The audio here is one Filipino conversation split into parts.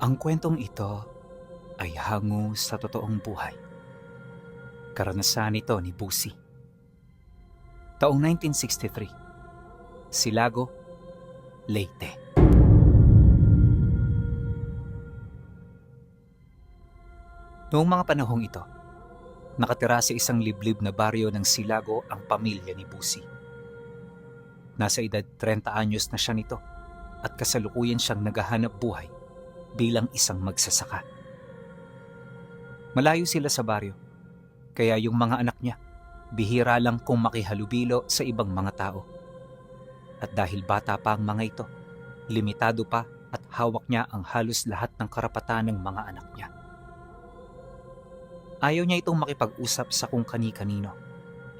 Ang kwentong ito ay hango sa totoong buhay. Karanasan ito ni Busi. Taong 1963, Silago, Leyte. Noong mga panahong ito, nakatira sa isang liblib na baryo ng Silago ang pamilya ni Busi. Nasa edad 30 anyos na siya nito at kasalukuyan siyang naghahanap buhay bilang isang magsasaka. Malayo sila sa baryo, kaya yung mga anak niya, bihira lang kung makihalubilo sa ibang mga tao. At dahil bata pa ang mga ito, limitado pa at hawak niya ang halos lahat ng karapatan ng mga anak niya. Ayaw niya itong makipag-usap sa kung kani-kanino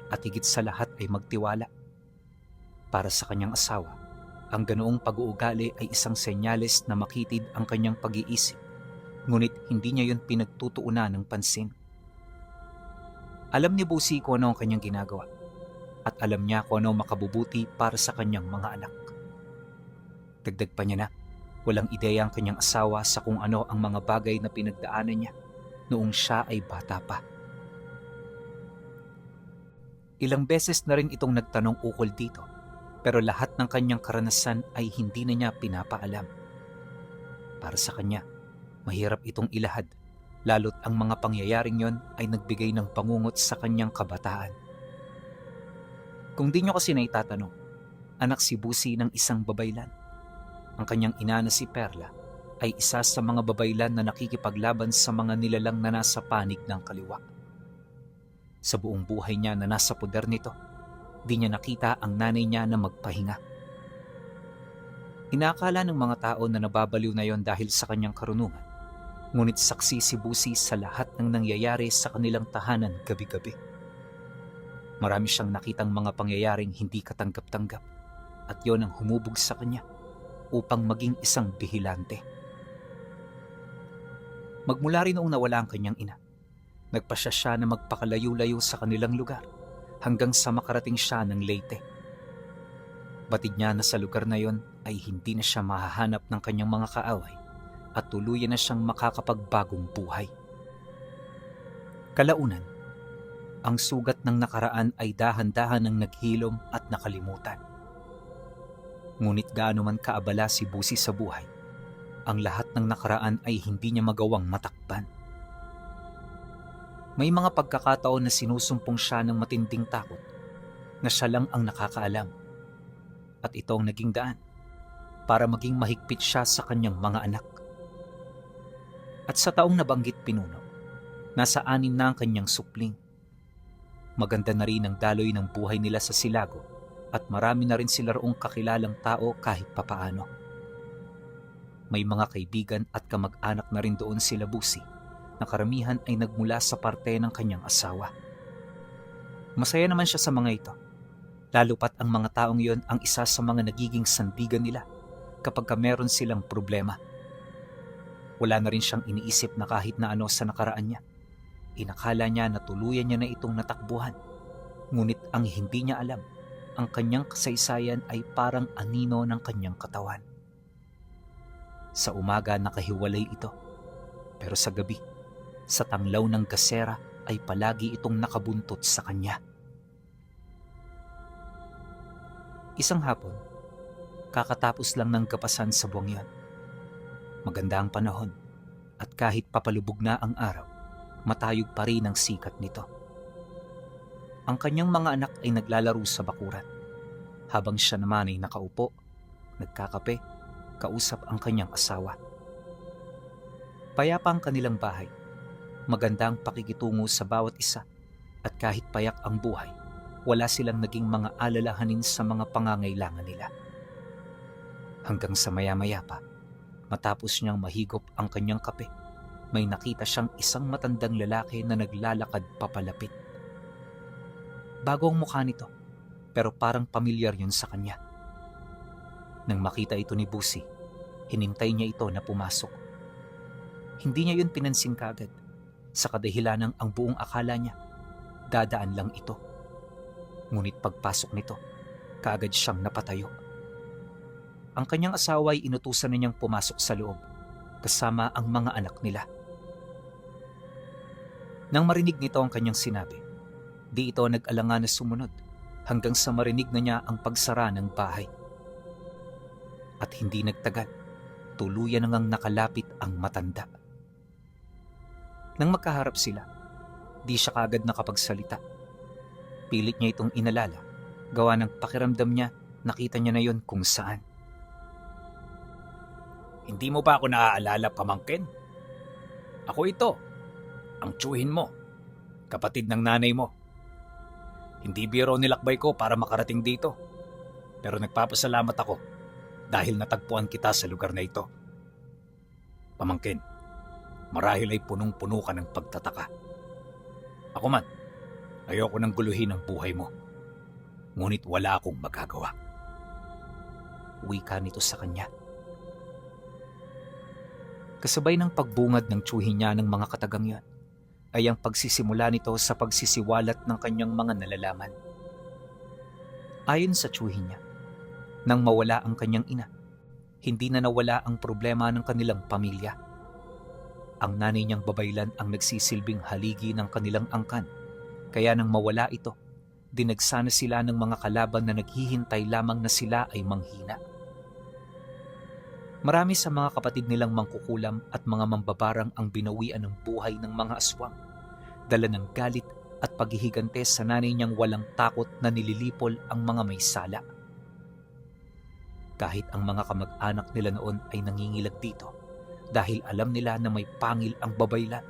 at higit sa lahat ay magtiwala. Para sa kanyang asawa, ang ganoong pag-uugali ay isang senyales na makitid ang kanyang pag-iisip, ngunit hindi niya yun pinagtutuunan ng pansin. Alam ni Busi kung ano ang kanyang ginagawa at alam niya kung ano makabubuti para sa kanyang mga anak. Dagdag pa niya na, walang ideya ang kanyang asawa sa kung ano ang mga bagay na pinagdaanan niya noong siya ay bata pa. Ilang beses na rin itong nagtanong ukol dito, pero lahat ng kanyang karanasan ay hindi na niya pinapaalam. Para sa kanya, mahirap itong ilahad, lalo't ang mga pangyayaring yon ay nagbigay ng pangungot sa kanyang kabataan. Kung di nyo kasi naitatanong, anak si Busi ng isang babaylan. Ang kanyang ina na si Perla ay isa sa mga babaylan na nakikipaglaban sa mga nilalang na nasa panig ng kaliwa. Sa buong buhay niya na nasa poder nito, di niya nakita ang nanay niya na magpahinga. Inaakala ng mga tao na nababaliw na yon dahil sa kanyang karunungan, ngunit saksi si Busi sa lahat ng nangyayari sa kanilang tahanan gabi-gabi. Marami siyang nakitang mga pangyayaring hindi katanggap-tanggap at yon ang humubog sa kanya upang maging isang bihilante. Magmula rin noong nawala ang kanyang ina, nagpasya siya na magpakalayo-layo sa kanilang lugar hanggang sa makarating siya ng Leyte. Batid niya na sa lugar na yon ay hindi na siya mahahanap ng kanyang mga kaaway at tuluyan na siyang makakapagbagong buhay. Kalaunan, ang sugat ng nakaraan ay dahan-dahan ang naghilom at nakalimutan. Ngunit gaano man kaabala si Busi sa buhay, ang lahat ng nakaraan ay hindi niya magawang matakpan. May mga pagkakataon na sinusumpong siya ng matinding takot na siya lang ang nakakaalam. At ito ang naging daan para maging mahigpit siya sa kanyang mga anak. At sa taong nabanggit pinuno, nasa 6 na ang kanyang supling. Maganda na rin ang daloy ng buhay nila sa Silago at marami na rin sila roong kakilalang tao kahit papaano. May mga kaibigan at kamag-anak na rin doon sila Busi na karamihan ay nagmula sa parte ng kanyang asawa. Masaya naman siya sa mga ito, lalo pat ang mga taong yon ang isa sa mga nagiging sandigan nila kapag meron silang problema. Wala na rin siyang iniisip na kahit na ano sa nakaraan niya. Inakala niya na tuluyan niya na itong natakbuhan, ngunit ang hindi niya alam, ang kanyang kasaysayan ay parang anino ng kanyang katawan. Sa umaga nakahiwalay ito, pero sa gabi, sa tanglaw ng gasera ay palagi itong nakabuntot sa kanya. Isang hapon, kakatapos lang ng kapasan sa buwang yan. Maganda ang panahon at kahit papalubog na ang araw, matayog pa rin ang sikat nito. Ang kanyang mga anak ay naglalaro sa bakuran, habang siya naman ay nakaupo, nagkakape, kausap ang kanyang asawa. Payapa ang kanilang bahay. Magandang pakikitungo sa bawat isa at kahit payak ang buhay, wala silang naging mga alalahanin sa mga pangangailangan nila. Hanggang sa maya-maya pa, matapos niyang mahigop ang kanyang kape, may nakita siyang isang matandang lalaki na naglalakad papalapit. Bago ang mukha nito, pero parang pamilyar yun sa kanya. Nang makita ito ni Busi, hinintay niya ito na pumasok. Hindi niya yun pinansin kagad, sa kadahilanang ang buong akala niya, dadaan lang ito. Ngunit pagpasok nito, kaagad siyang napatayo. Ang kanyang asawa ay inutusan na niyang pumasok sa loob, kasama ang mga anak nila. Nang marinig nito ang kanyang sinabi, di ito nag-alangan na sumunod hanggang sa marinig na niya ang pagsara ng bahay. At hindi nagtagal, tuluyan nang nakalapit ang matanda. Nang magkaharap sila, di siya kaagad nakapagsalita. Pilit niya itong inalala, gawa ng pakiramdam niya, nakita niya na yon kung saan. Hindi mo ba ako naaalala, pamangkin? Ako ito, ang tiyuhin mo, kapatid ng nanay mo. Hindi biro nilakbay ko para makarating dito, pero nagpapasalamat ako dahil natagpuan kita sa lugar na ito. Pamangkin, marahil ay punong-puno ka ng pagtataka. Ako man, ayoko nang guluhin ang buhay mo, ngunit wala akong magagawa. Wika nito sa kanya. Kasabay ng pagbungad ng tiyuhin niya ng mga katagang yan, ay ang pagsisimula nito sa pagsisiwalat ng kanyang mga nalalaman. Ayon sa tiyuhin niya, nang mawala ang kanyang ina, hindi na nawala ang problema ng kanilang pamilya. Ang nanay niyang babaylan ang nagsisilbing haligi ng kanilang angkan, kaya nang mawala ito, dinagsana sila ng mga kalaban na naghihintay lamang na sila ay manghina. Marami sa mga kapatid nilang mangkukulam at mga mambabarang ang binawian ng buhay ng mga aswang, dala ng galit at paghihigante sa nanay niyang walang takot na nililipol ang mga may sala. Kahit ang mga kamag-anak nila noon ay nangingilag dito dahil alam nila na may pangil ang babaylan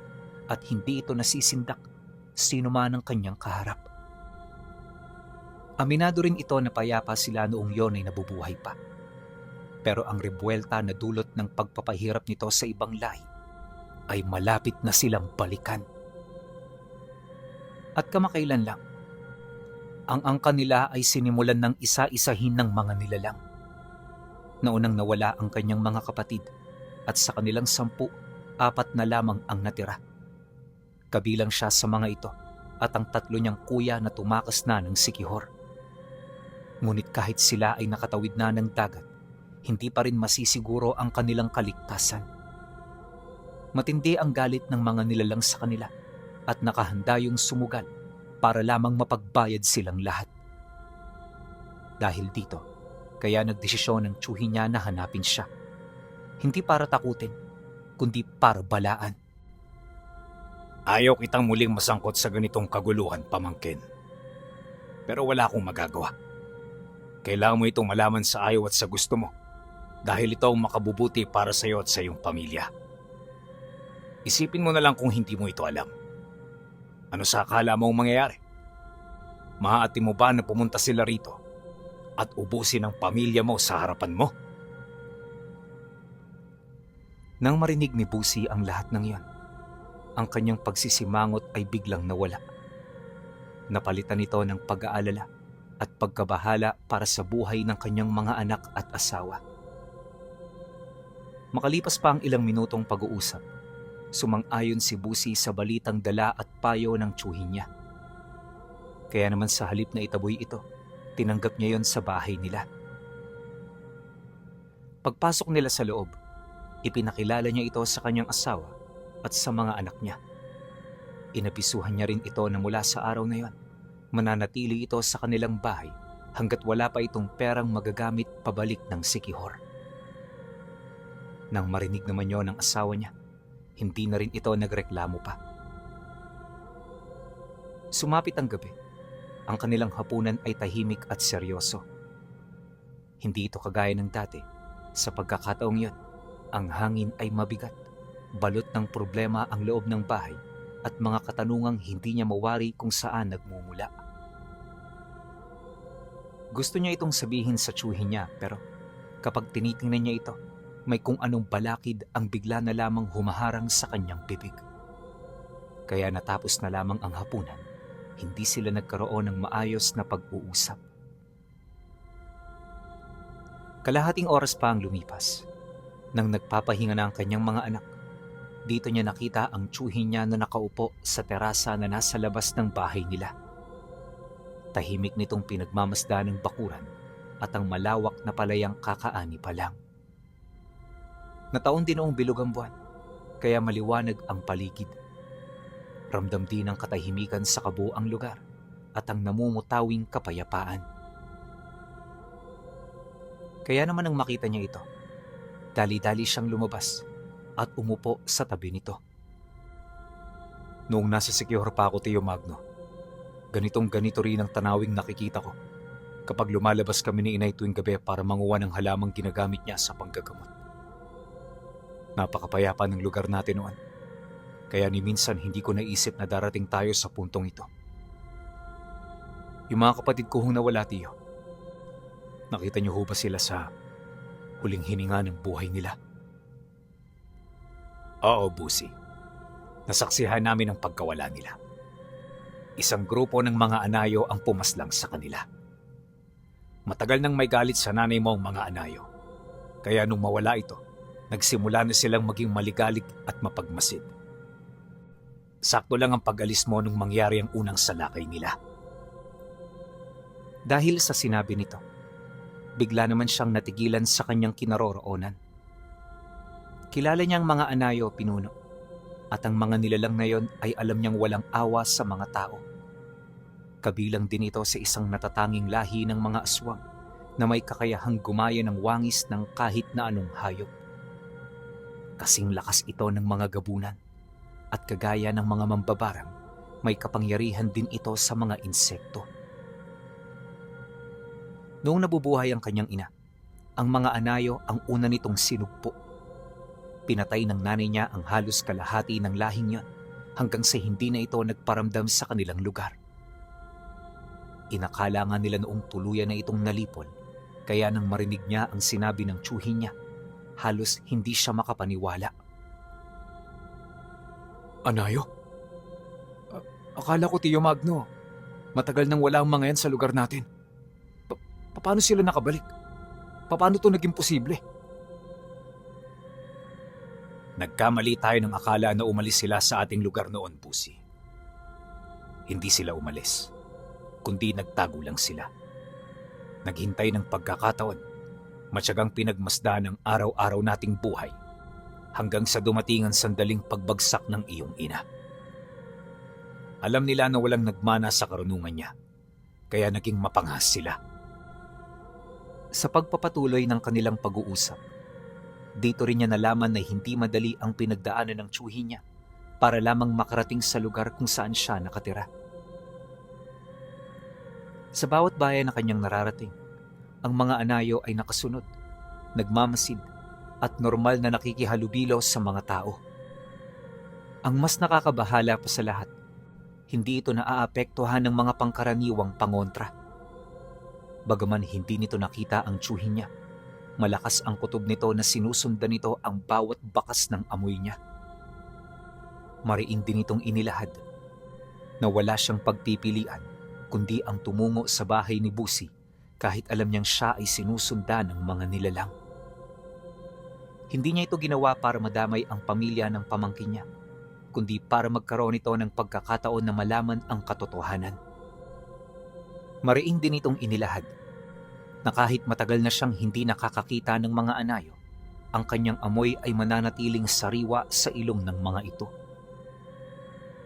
at hindi ito nasisindak sino man ang kanyang kaharap. Aminado rin ito na payapa sila noong yon ay nabubuhay pa. Pero ang rebuelta na dulot ng pagpapahirap nito sa ibang lahi ay malapit na silang balikan. At kamakailan lang, ang angkan nila ay sinimulan ng isa-isahin ng mga nilalang. Naunang nawala ang kanyang mga kapatid at sa kanilang 10, 4 na lamang ang natira. Kabilang siya sa mga ito at ang 3 niyang kuya na tumakas na ng sikihor. Ngunit kahit sila ay nakatawid na ng dagat, hindi pa rin masisiguro ang kanilang kaligtasan. Matindi ang galit ng mga nilalang sa kanila at nakahanda yung sumugal para lamang mapagbayad silang lahat. Dahil dito, kaya nagdesisyon ng tiyuhin niya na hanapin siya. Hindi para takutin, kundi para balaan. Ayaw kitang muling masangkot sa ganitong kaguluhan, pamangkin. Pero wala akong magagawa. Kailangan mo itong malaman sa ayaw at sa gusto mo, dahil ito ang makabubuti para sa iyo at sa iyong pamilya. Isipin mo na lang kung hindi mo ito alam. Ano sa akala mong mangyayari? Maaati mo ba na pumunta sila rito at ubusin ang pamilya mo sa harapan mo? Nang marinig ni Busi ang lahat ng iyon, ang kanyang pagsisimangot ay biglang nawala. Napalitan ito ng pag-aalala at pagkabahala para sa buhay ng kanyang mga anak at asawa. Makalipas pa ang ilang minutong pag-uusap, sumang-ayon si Busi sa balitang dala at payo ng tiyuhin niya. Kaya naman sa halip na itaboy ito, tinanggap niya yon sa bahay nila. Pagpasok nila sa loob, ipinakilala niya ito sa kanyang asawa at sa mga anak niya. Inabisuhan niya rin ito na mula sa araw na yon, mananatili ito sa kanilang bahay hanggat wala pa itong perang magagamit pabalik ng sikihor. Nang marinig naman yon ng asawa niya, hindi na rin ito nagreklamo pa. Sumapit ang gabi. Ang kanilang hapunan ay tahimik at seryoso. Hindi ito kagaya ng dati. Sa pagkakataong yon, ang hangin ay mabigat, balot ng problema ang loob ng bahay at mga katanungang hindi niya mawari kung saan nagmumula. Gusto niya itong sabihin sa tiyuhin niya pero kapag tinitingnan niya ito, may kung anong balakid ang bigla na lamang humaharang sa kanyang bibig. Kaya natapos na lamang ang hapunan, hindi sila nagkaroon ng maayos na pag-uusap. Kalahating oras pa ang lumipas. Nang nagpapahinga na ang kanyang mga anak, dito niya nakita ang tiyuhin niya na nakaupo sa terasa na nasa labas ng bahay nila. Tahimik nitong pinagmamasdan ng bakuran at ang malawak na palayang kakaani pa lang. Nataon din noong bilog ang buwan, kaya maliwanag ang paligid. Ramdam din ang katahimikan sa kabuuang lugar at ang namumutawing kapayapaan. Kaya naman nang makita niya ito, dali-dali siyang lumabas at umupo sa tabi nito. Noong nasa Secure pa ako, Tio Magno, ganito rin ang tanawing nakikita ko kapag lumalabas kami ni Inay tuwing gabi para manguha ng halamang ginagamit niya sa panggagamot. Napakapayapa ng lugar natin noon, kaya ni minsan hindi ko naisip na darating tayo sa puntong ito. Yung mga kapatid ko hong nawala, Tio, nakita niyo ho ba sila sa huling hininga ng buhay nila? Oo, Busi. Nasaksihan namin ang pagkawala nila. Isang grupo ng mga anayo ang pumaslang sa kanila. Matagal nang may galit sa nanay mo ang mga anayo. Kaya nung mawala ito, nagsimula na silang maging maligalig at mapagmasid. Sakto lang ang pag-alis mo nung mangyari ang unang salakay nila. Dahil sa sinabi nito, bigla naman siyang natigilan sa kanyang kinaroroonan. Kilala niyang mga anayo pinuno, at ang mga nilalang na yon ay alam niyang walang awa sa mga tao. Kabilang din ito sa isang natatanging lahi ng mga aswang na may kakayahang gumaya ng wangis ng kahit na anong hayop. Kasing lakas ito ng mga gabunan at kagaya ng mga mambabarang, may kapangyarihan din ito sa mga insekto. Noong nabubuhay ang kanyang ina, ang mga anayo ang una nitong sinugpo. Pinatay ng nanay niya ang halos kalahati ng lahing yon hanggang sa hindi na ito nagparamdam sa kanilang lugar. Inakala nga nila noong tuluyan na itong nalipol, kaya nang marinig niya ang sinabi ng tiyuhin niya, halos hindi siya makapaniwala. Anayo? Akala ko, Tio Magno, matagal nang wala ang mga yan sa lugar natin. Paano sila nakabalik? Paano to naging posible? Nagkamali tayo ng akala na umalis sila sa ating lugar noon, Pusi. Hindi sila umalis, kundi nagtago lang sila. Naghintay ng pagkakataon, matyagang pinagmasdan ang araw-araw nating buhay hanggang sa dumating ang sandaling pagbagsak ng iyong ina. Alam nila na walang nagmana sa karunungan niya, kaya naging mapanghas sila. Sa pagpapatuloy ng kanilang pag-uusap, dito rin niya nalaman na hindi madali ang pinagdaanan ng tiyuhin niya para lamang makarating sa lugar kung saan siya nakatira. Sa bawat bayan na kanyang nararating, ang mga anayo ay nakasunod, nagmamasid at normal na nakikihalubilo sa mga tao. Ang mas nakakabahala pa sa lahat, hindi ito naaapektuhan ng mga pangkaraniwang pangontra. Bagaman hindi nito nakita ang tiyuhin niya, malakas ang kutob nito na sinusundan nito ang bawat bakas ng amoy niya. Mariin din itong inilahad na wala siyang pagpipilian kundi ang tumungo sa bahay ni Busi kahit alam niyang siya ay sinusundan ng mga nilalang. Hindi niya ito ginawa para madamay ang pamilya ng pamangkin niya, kundi para magkaroon ito ng pagkakataon na malaman ang katotohanan. Mariin din itong inilahad na kahit matagal na siyang hindi nakakakita ng mga anayo, ang kanyang amoy ay mananatiling sariwa sa ilong ng mga ito.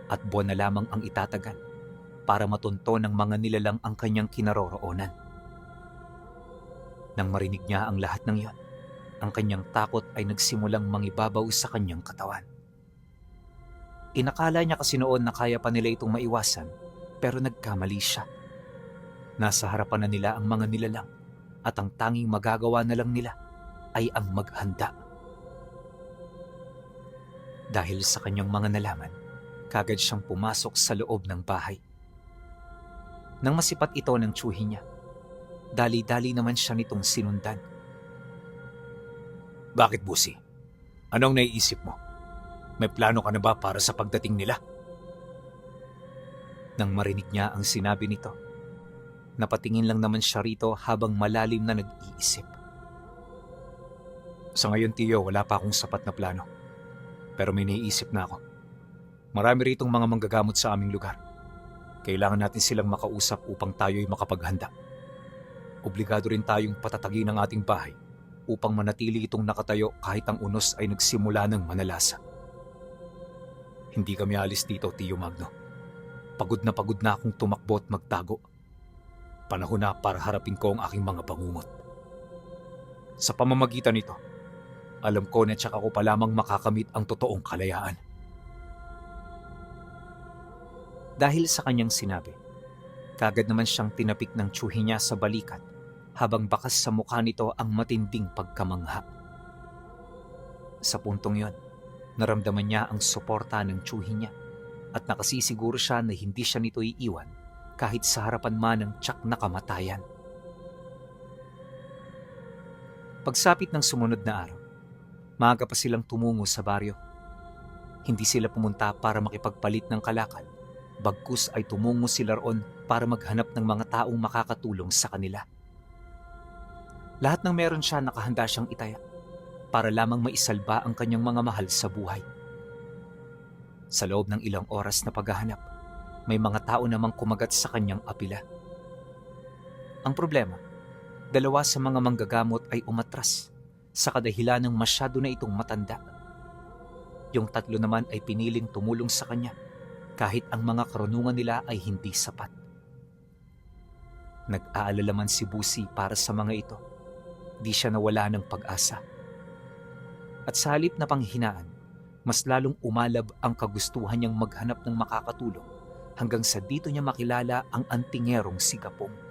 At buwan na lamang ang itatagal para matunto ng mga nilalang ang kanyang kinaroroonan. Nang marinig niya ang lahat ng iyon, ang kanyang takot ay nagsimulang mangibabaw sa kanyang katawan. Inakala niya kasi noon na kaya pa nila itong maiwasan, pero nagkamali siya. Nasa harapan na nila ang mga nilalang at ang tanging magagawa na lang nila ay ang maghanda. Dahil sa kanyang mga nalaman, kagad siyang pumasok sa loob ng bahay. Nang masipat ito ng tiyuhin niya, dali-dali naman siya nitong sinundan. Bakit, Busi? Anong naiisip mo? May plano ka na ba para sa pagdating nila? Nang marinig niya ang sinabi nito, napatingin lang naman siya rito habang malalim na nag-iisip. Sa ngayon, Tio, wala pa akong sapat na plano. Pero may naiisip na ako. Marami ritong mga manggagamot sa aming lugar. Kailangan natin silang makausap upang tayo'y makapaghanda. Obligado rin tayong patatagin ang ating bahay upang manatili itong nakatayo kahit ang unos ay nagsimula ng manalasa. Hindi kami alis dito, Tio Magno. Pagod na akong tumakbo at magtago. Panahon na para harapin ko ang aking mga bangungot. Sa pamamagitan nito, alam ko na tsaka ko pa lamang makakamit ang totoong kalayaan. Dahil sa kanyang sinabi, kagad naman siyang tinapik ng tiyuhi niya sa balikat habang bakas sa mukha nito ang matinding pagkamangha. Sa puntong yon, naramdaman niya ang suporta ng tiyuhi niya at nakasisiguro siya na hindi siya nito iiwan kahit sa harapan man ng tiyak na kamatayan. Pagsapit ng sumunod na araw, maaga pa silang tumungo sa baryo. Hindi sila pumunta para makipagpalit ng kalakal, bagkus ay tumungo sila roon para maghanap ng mga taong makakatulong sa kanila. Lahat ng meron siya nakahanda siyang itaya para lamang maisalba ang kanyang mga mahal sa buhay. Sa loob ng ilang oras na paghahanap, may mga tao namang kumagat sa kanyang apila. Ang problema, 2 sa mga manggagamot ay umatras sa kadahilan ng masyado na itong matanda. Yung 3 naman ay piniling tumulong sa kanya kahit ang mga karunungan nila ay hindi sapat. Nag-aalala man si Busi para sa mga ito. Di siya nawala ng pag-asa. At sa halip na panghinaan, mas lalong umalab ang kagustuhan niyang maghanap ng makakatulong hanggang sa dito niya makilala ang antingerong si Gapong.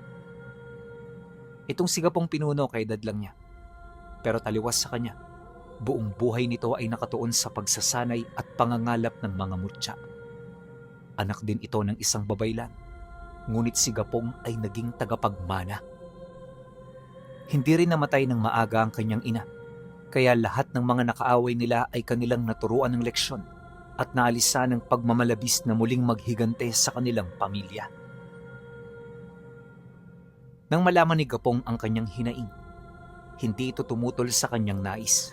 Itong si Gapong pinuno kay dad lang niya. Pero taliwas sa kanya, buong buhay nito ay nakatuon sa pagsasanay at pangangalap ng mga mutya. Anak din ito ng isang babaylan, ngunit si Gapong ay naging tagapagmana. Hindi rin namatay ng maaga ang kanyang ina, kaya lahat ng mga nakaaway nila ay kanilang naturuan ng leksyon at naalisan ng pagmamalabis na muling maghigante sa kanilang pamilya. Nang malaman ni Gapong ang kanyang hinaing, hindi ito tumutol sa kanyang nais.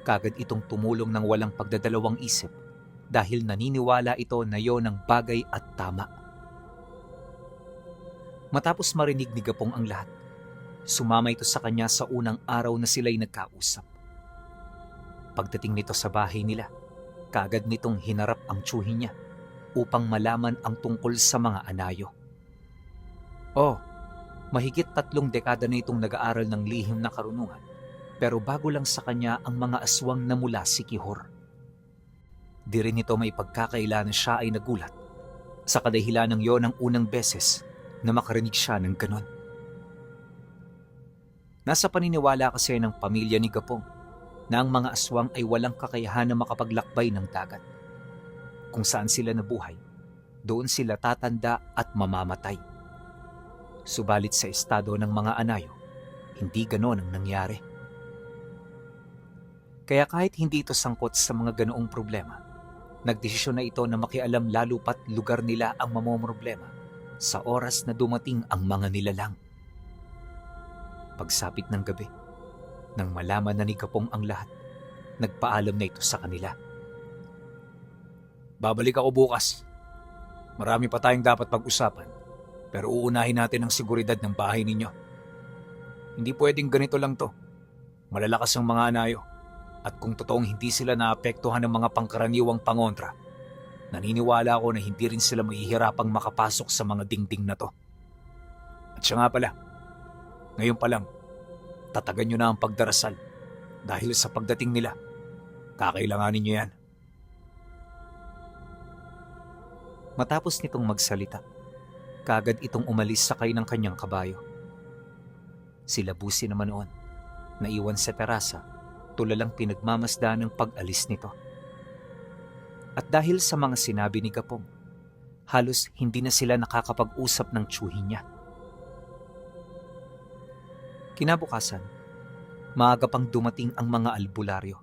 Kagad itong tumulong ng walang pagdadalawang isip dahil naniniwala ito na yon ang bagay at tama. Matapos marinig ni Gapong ang lahat, sumama ito sa kanya sa unang araw na sila'y nagkausap. Pagdating nito sa bahay nila, kagad nitong hinarap ang tiyuhi niya upang malaman ang tungkol sa mga anayo. Mahigit 3 dekada na itong nag-aaral ng lihim na karunungan, pero bago lang sa kanya ang mga aswang na mula si Kihor. Di rin ito may pagkakaila na siya ay nagulat. Sa kadahilan ng yon ang unang beses na makarinig siya ng ganon. Nasa paniniwala kasi ng pamilya ni Gapong na ang mga aswang ay walang kakayahan na makapaglakbay ng dagat. Kung saan sila nabuhay, doon sila tatanda at mamamatay. Subalit sa estado ng mga anayo, hindi ganon ang nangyari. Kaya kahit hindi ito sangkot sa mga ganoong problema, nagdesisyon na ito na makialam lalo pat lugar nila ang mamomroblema sa oras na dumating ang mga nilalang. Pagsapit ng gabi, nang malaman na ni Gapong ang lahat, nagpaalam na ito sa kanila. Babalik ako bukas. Marami pa tayong dapat pag-usapan. Pero uunahin natin ang seguridad ng bahay ninyo. Hindi pwedeng ganito lang to. Malalakas ang mga anayo. At kung totoong hindi sila naapektuhan ng mga pangkaraniwang pangontra, naniniwala ako na hindi rin sila mahihirapang makapasok sa mga dingding na to. At siya nga pala, ngayon pa lang, tatagan nyo na ang pagdarasal dahil sa pagdating nila, kakailanganin nyo yan. Matapos nitong magsalita, kagad itong umalis sakay ng kanyang kabayo. Sila Busi naman noon, naiwan sa terasa, tulalang pinagmamasdan ng pag-alis nito. At dahil sa mga sinabi ni Gapong, halos hindi na sila nakakapag-usap ng tiyuhi niya. Kinabukasan, maaga pang dumating ang mga albularyo.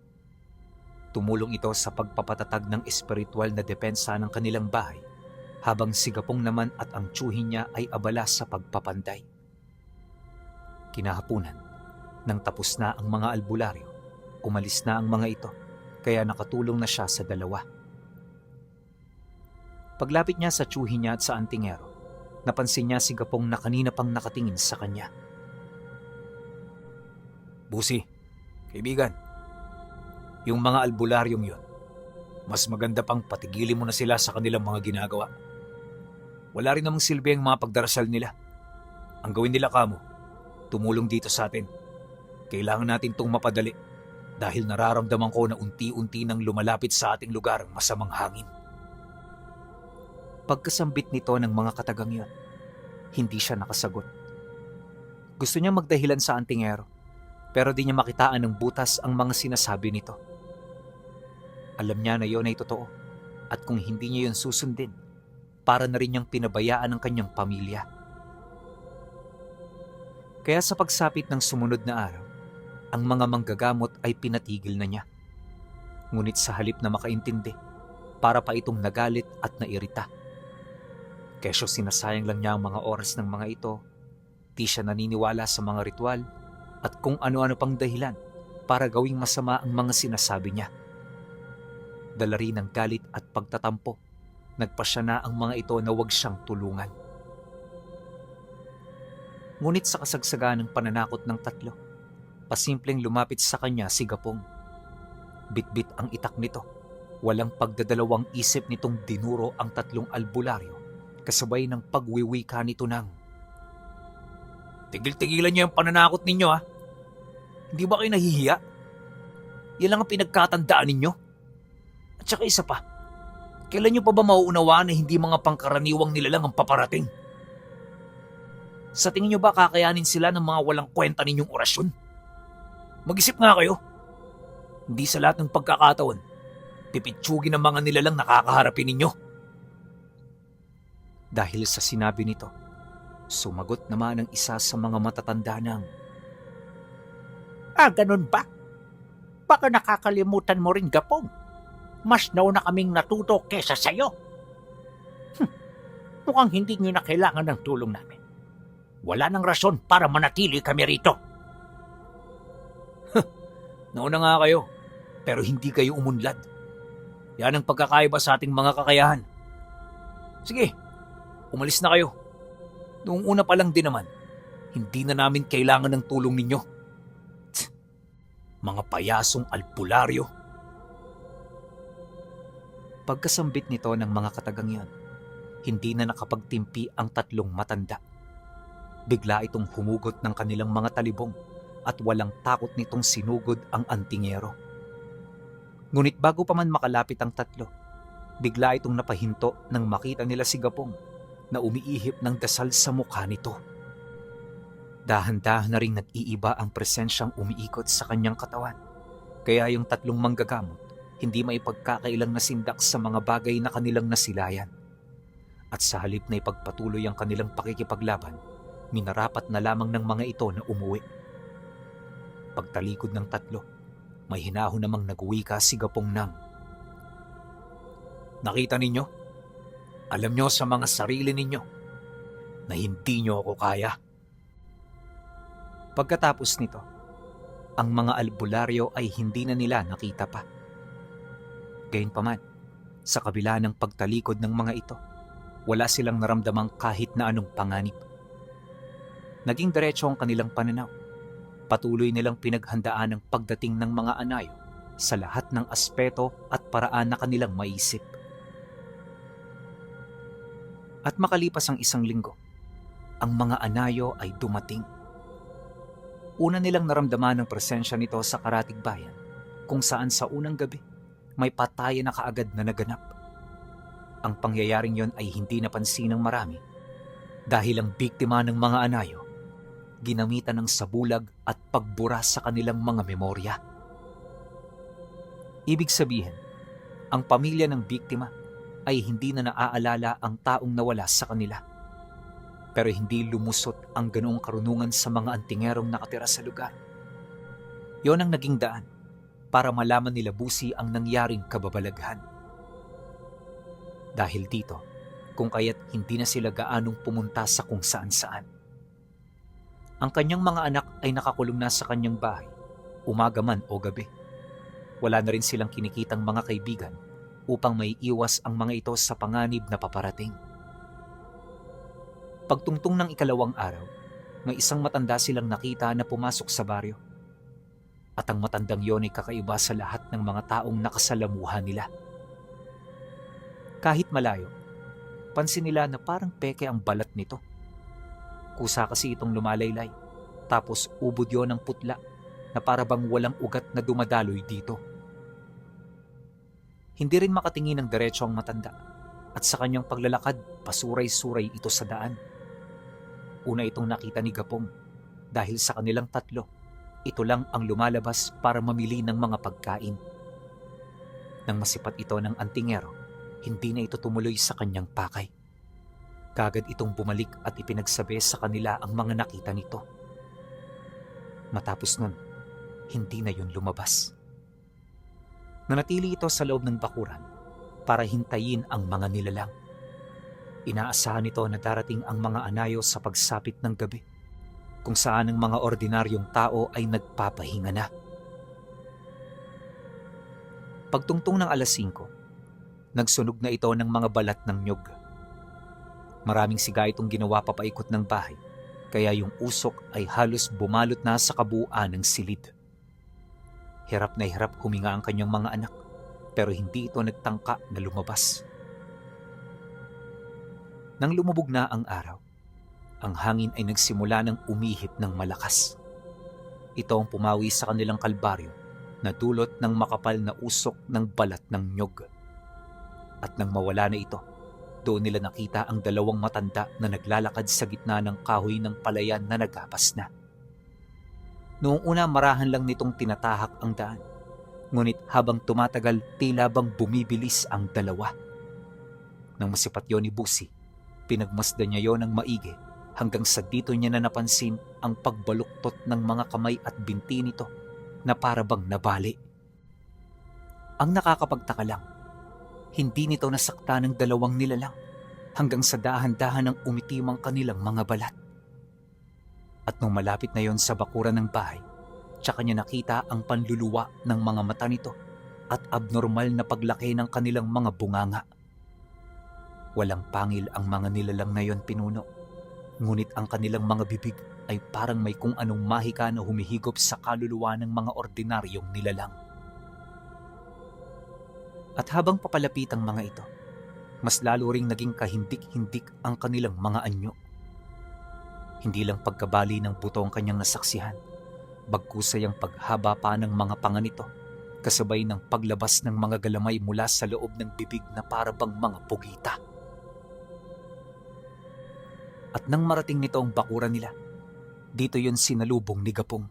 Tumulong ito sa pagpapatatag ng espiritual na depensa ng kanilang bahay, habang si Gapong naman at ang tiyuhi niya ay abala sa pagpapanday. Kinahapunan, nang tapos na ang mga albularyo, umalis na ang mga ito, kaya nakatulong na siya sa 2. Paglapit niya sa tiyuhi niya at sa antingero, napansin niya si Gapong na kanina pang nakatingin sa kanya. Busi, kaibigan, yung mga albularyong yun, mas maganda pang patigilin mo na sila sa kanilang mga ginagawa. Wala rin namang silbi ang mga pagdarasal nila. Ang gawin nila kamo, tumulong dito sa atin. Kailangan natin itong mapadali dahil nararamdaman ko na unti-unti nang lumalapit sa ating lugar ang masamang hangin. Pagkasambit nito ng mga katagang yon, hindi siya nakasagot. Gusto niya magdahilan sa antingero, pero di niya makitaan ng butas ang mga sinasabi nito. Alam niya na yon ay totoo, at kung hindi niya yon susundin, para na rin niyang pinabayaan ang kanyang pamilya. Kaya sa pagsapit ng sumunod na araw, ang mga manggagamot ay pinatigil na niya. Ngunit sa halip na makaintindi, para pa itong nagalit at nairita. Kesyo sinasayang lang niya ang mga oras ng mga ito, di siya naniniwala sa mga ritual at kung ano-ano pang dahilan para gawing masama ang mga sinasabi niya. Dala rin ng galit at pagtatampo, nagpasya na ang mga ito na huwag siyang tulungan. Ngunit sa kasagsagan ng pananakot ng tatlo, pasimpleng lumapit sa kanya si Gapong. Bitbit ang itak nito, walang pagdadalawang isip nitong dinuro ang tatlong albularyo, kasabay ng pagwiwika nito ng, Tigil-tigilan niyo yung pananakot ninyo ha. Hindi ba kayo nahihiya? Yan lang ang pinagkatandaan ninyo. At saka isa pa, kailan niyo pa ba mauunawaan na hindi mga pangkaraniwang nilalang ang paparating? Sa tingin niyo ba kakayanin sila ng mga walang kwenta ninyong orasyon? Mag-isip nga kayo. Hindi sa lahat ng pagkakataon, pipitsugin ng mga nilalang nakakaharapin ninyo. Dahil sa sinabi nito, sumagot naman ang isa sa mga matatanda ng, Ganun ba? Baka nakakalimutan mo rin, Gapong. Mas nauna kaming natuto kesa sa'yo. Mukhang hindi nyo na kailangan ng tulong namin. Wala nang rason para manatili kami rito. Nauna nga kayo, pero hindi kayo umunlad. Yan ang pagkakaiba sa ating mga kakayahan. Sige, umalis na kayo. Noong una pa lang din naman, hindi na namin kailangan ng tulong ninyo. Tsk, mga payasong albularyo. pagkasambit nito ng mga katagang yon, hindi na nakapagtimpi ang tatlong matanda. Bigla itong humugot ng kanilang mga talibong at walang takot nitong sinugod ang antingero. Ngunit bago pa man makalapit ang tatlo, bigla itong napahinto nang makita nila si Gapong na umiihip ng dasal sa mukha nito. Dahan-dahan na ring nag-iiba ang presensyang umiikot sa kanyang katawan, kaya yung tatlong manggagamot hindi maipagkakailang nasindak sa mga bagay na kanilang nasilayan. At sa halip na ipagpatuloy ang kanilang pakikipaglaban, minarapat na lamang ng mga ito na umuwi. Pagtalikod ng tatlo, may hinahon namang nagwika si Gapong ng, Nakita ninyo? Alam nyo sa mga sarili ninyo na hindi nyo ako kaya. Pagkatapos nito, ang mga albularyo ay hindi na nila nakita pa. Gayunpaman, sa kabila ng pagtalikod ng mga ito, wala silang naramdamang kahit na anong panganib. Naging diretso ang kanilang pananaw. Patuloy nilang pinaghandaan ang pagdating ng mga anayo sa lahat ng aspeto at paraan na kanilang maisip. At makalipas ang isang linggo, ang mga anayo ay dumating. Una nilang naramdaman ang presensya nito sa Karatig Bayan, kung saan sa unang gabi may patayan na kaagad na naganap. Ang pangyayaring yon ay hindi napansin ng marami dahil ang biktima ng mga anayo ginamitan ng sabulag at pagbura sa kanilang mga memorya. Ibig sabihin, ang pamilya ng biktima ay hindi na naaalala ang taong nawala sa kanila. Pero hindi lumusot ang ganoong karunungan sa mga antingerong nakatira sa lugar. Yon ang naging daan para malaman nila Busi ang nangyaring kababalaghan. Dahil dito, kung kaya't hindi na sila gaanong pumunta sa kung saan-saan. Ang kanyang mga anak ay nakakulong na sa kanyang bahay, umaga man o gabi. Wala na rin silang kinikitang mga kaibigan upang may iwas ang mga ito sa panganib na paparating. Pagtungtong ng ikalawang araw, may isang matanda silang nakita na pumasok sa baryo. At ang matandang yon ay kakaiba sa lahat ng mga taong nakasalamuhan nila. Kahit malayo, pansin nila na parang peke ang balat nito. Kusa kasi itong lumalaylay, tapos ubod yon ng putla na para bang walang ugat na dumadaloy dito. Hindi rin makatingin ng diretso ang matanda at sa kanyang paglalakad, pasuray-suray ito sa daan. Una itong nakita ni Gapong dahil sa kanilang tatlo, ito lang ang lumalabas para mamili ng mga pagkain. Nang masipat ito ng antingero, hindi na ito tumuloy sa kanyang pakay. Kagad itong bumalik at ipinagsabi sa kanila ang mga nakita nito. Matapos nun, hindi na yun lumabas. Nanatili ito sa loob ng bakuran para hintayin ang mga nilalang. Inaasahan nito na darating ang mga anayo sa pagsapit ng gabi, kung saan ang mga ordinaryong tao ay nagpapahinga na. Pagtungtong ng 5:00, nagsunog na ito ng mga balat ng nyog. Maraming siga itong ginawa papaikot ng bahay, kaya yung usok ay halos bumalot na sa kabuuan ng silid. Hirap na hirap huminga ang kanyang mga anak, pero hindi ito nagtangka na lumabas. Nang lumubog na ang araw, ang hangin ay nagsimula ng umihip ng malakas. Ito ang pumawi sa kanilang kalbaryo na dulot ng makapal na usok ng balat ng nyog. At nang mawala na ito, doon nila nakita ang dalawang matanda na naglalakad sa gitna ng kahoy ng palayan na nagapas na. Noong una marahan lang nitong tinatahak ang daan, ngunit habang tumatagal tila bang bumibilis ang dalawa. Nang masipat yon ni Busi, pinagmasdan niya yon ng maigi hanggang sa dito niya na napansin ang pagbaluktot ng mga kamay at binti nito na para bang nabali. Ang nakakapagtaka lang, hindi nito nasakta ng dalawang nilalang hanggang sa dahan-dahan ng umitim ang kanilang mga balat. At nung malapit na yon sa bakuran ng bahay, tsaka niya nakita ang panluluwa ng mga mata nito at abnormal na paglaki ng kanilang mga bunganga. Walang pangil ang mga nilalang na yon pinuno, ngunit ang kanilang mga bibig ay parang may kung anong mahika na humihigop sa kaluluwa ng mga ordinaryong nilalang. At habang papalapit ang mga ito, mas lalo ring naging kahindik-hindik ang kanilang mga anyo. Hindi lang pagkabali ng buto ang kanyang nasaksihan, bagkusay ang paghaba pa ng mga panga nito, kasabay ng paglabas ng mga galamay mula sa loob ng bibig na para bang mga pugita. At nang marating nito ang bakuran nila, dito yon sinalubong ni Gapong.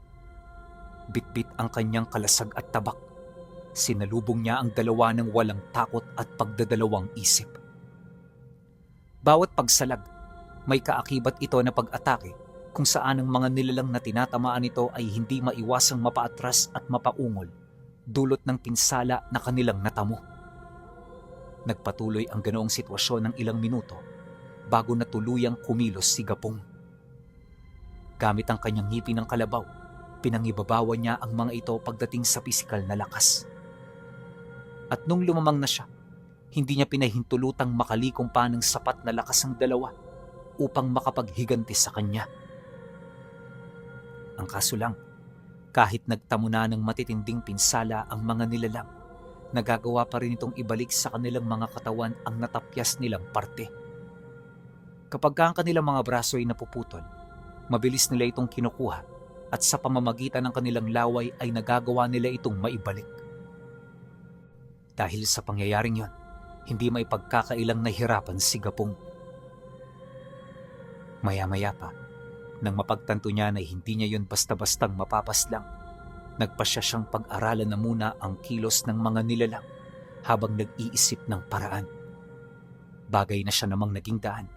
Bitbit ang kanyang kalasag at tabak. Sinalubong niya ang dalawa ng walang takot at pagdadalawang isip. Bawat pagsalag, may kaakibat ito na pag-atake kung saan ang mga nilalang na tinatamaan nito ay hindi maiwasang mapaatras at mapaungol, dulot ng pinsala na kanilang natamo. Nagpatuloy ang ganoong sitwasyon ng ilang minuto bago na tuluyang kumilos si Gapong. Gamit ang kanyang ngipin ng kalabaw, pinangibabawan niya ang mga ito pagdating sa pisikal na lakas. At nung lumamang na siya, hindi niya pinahintulutang makalikom pa ng sapat na lakas ang dalawa upang makapaghiganti sa kanya. Ang kaso lang, kahit nagtamo na ng matitinding pinsala ang mga nilalang, nagagawa pa rin itong ibalik sa kanilang mga katawan ang natapyas nilang parte. Kapag ang kanilang mga braso ay napuputol, mabilis nila itong kinukuha at sa pamamagitan ng kanilang laway ay nagagawa nila itong maibalik. Dahil sa pangyayaring yon, hindi may pagkakailang nahirapan si Gapong. Maya-maya pa, nang mapagtanto niya na hindi niya yon basta-bastang mapapaslang, nagpasya siyang pag-aralan na muna ang kilos ng mga nilalang habang nag-iisip ng paraan. Bagay na siya namang naging daan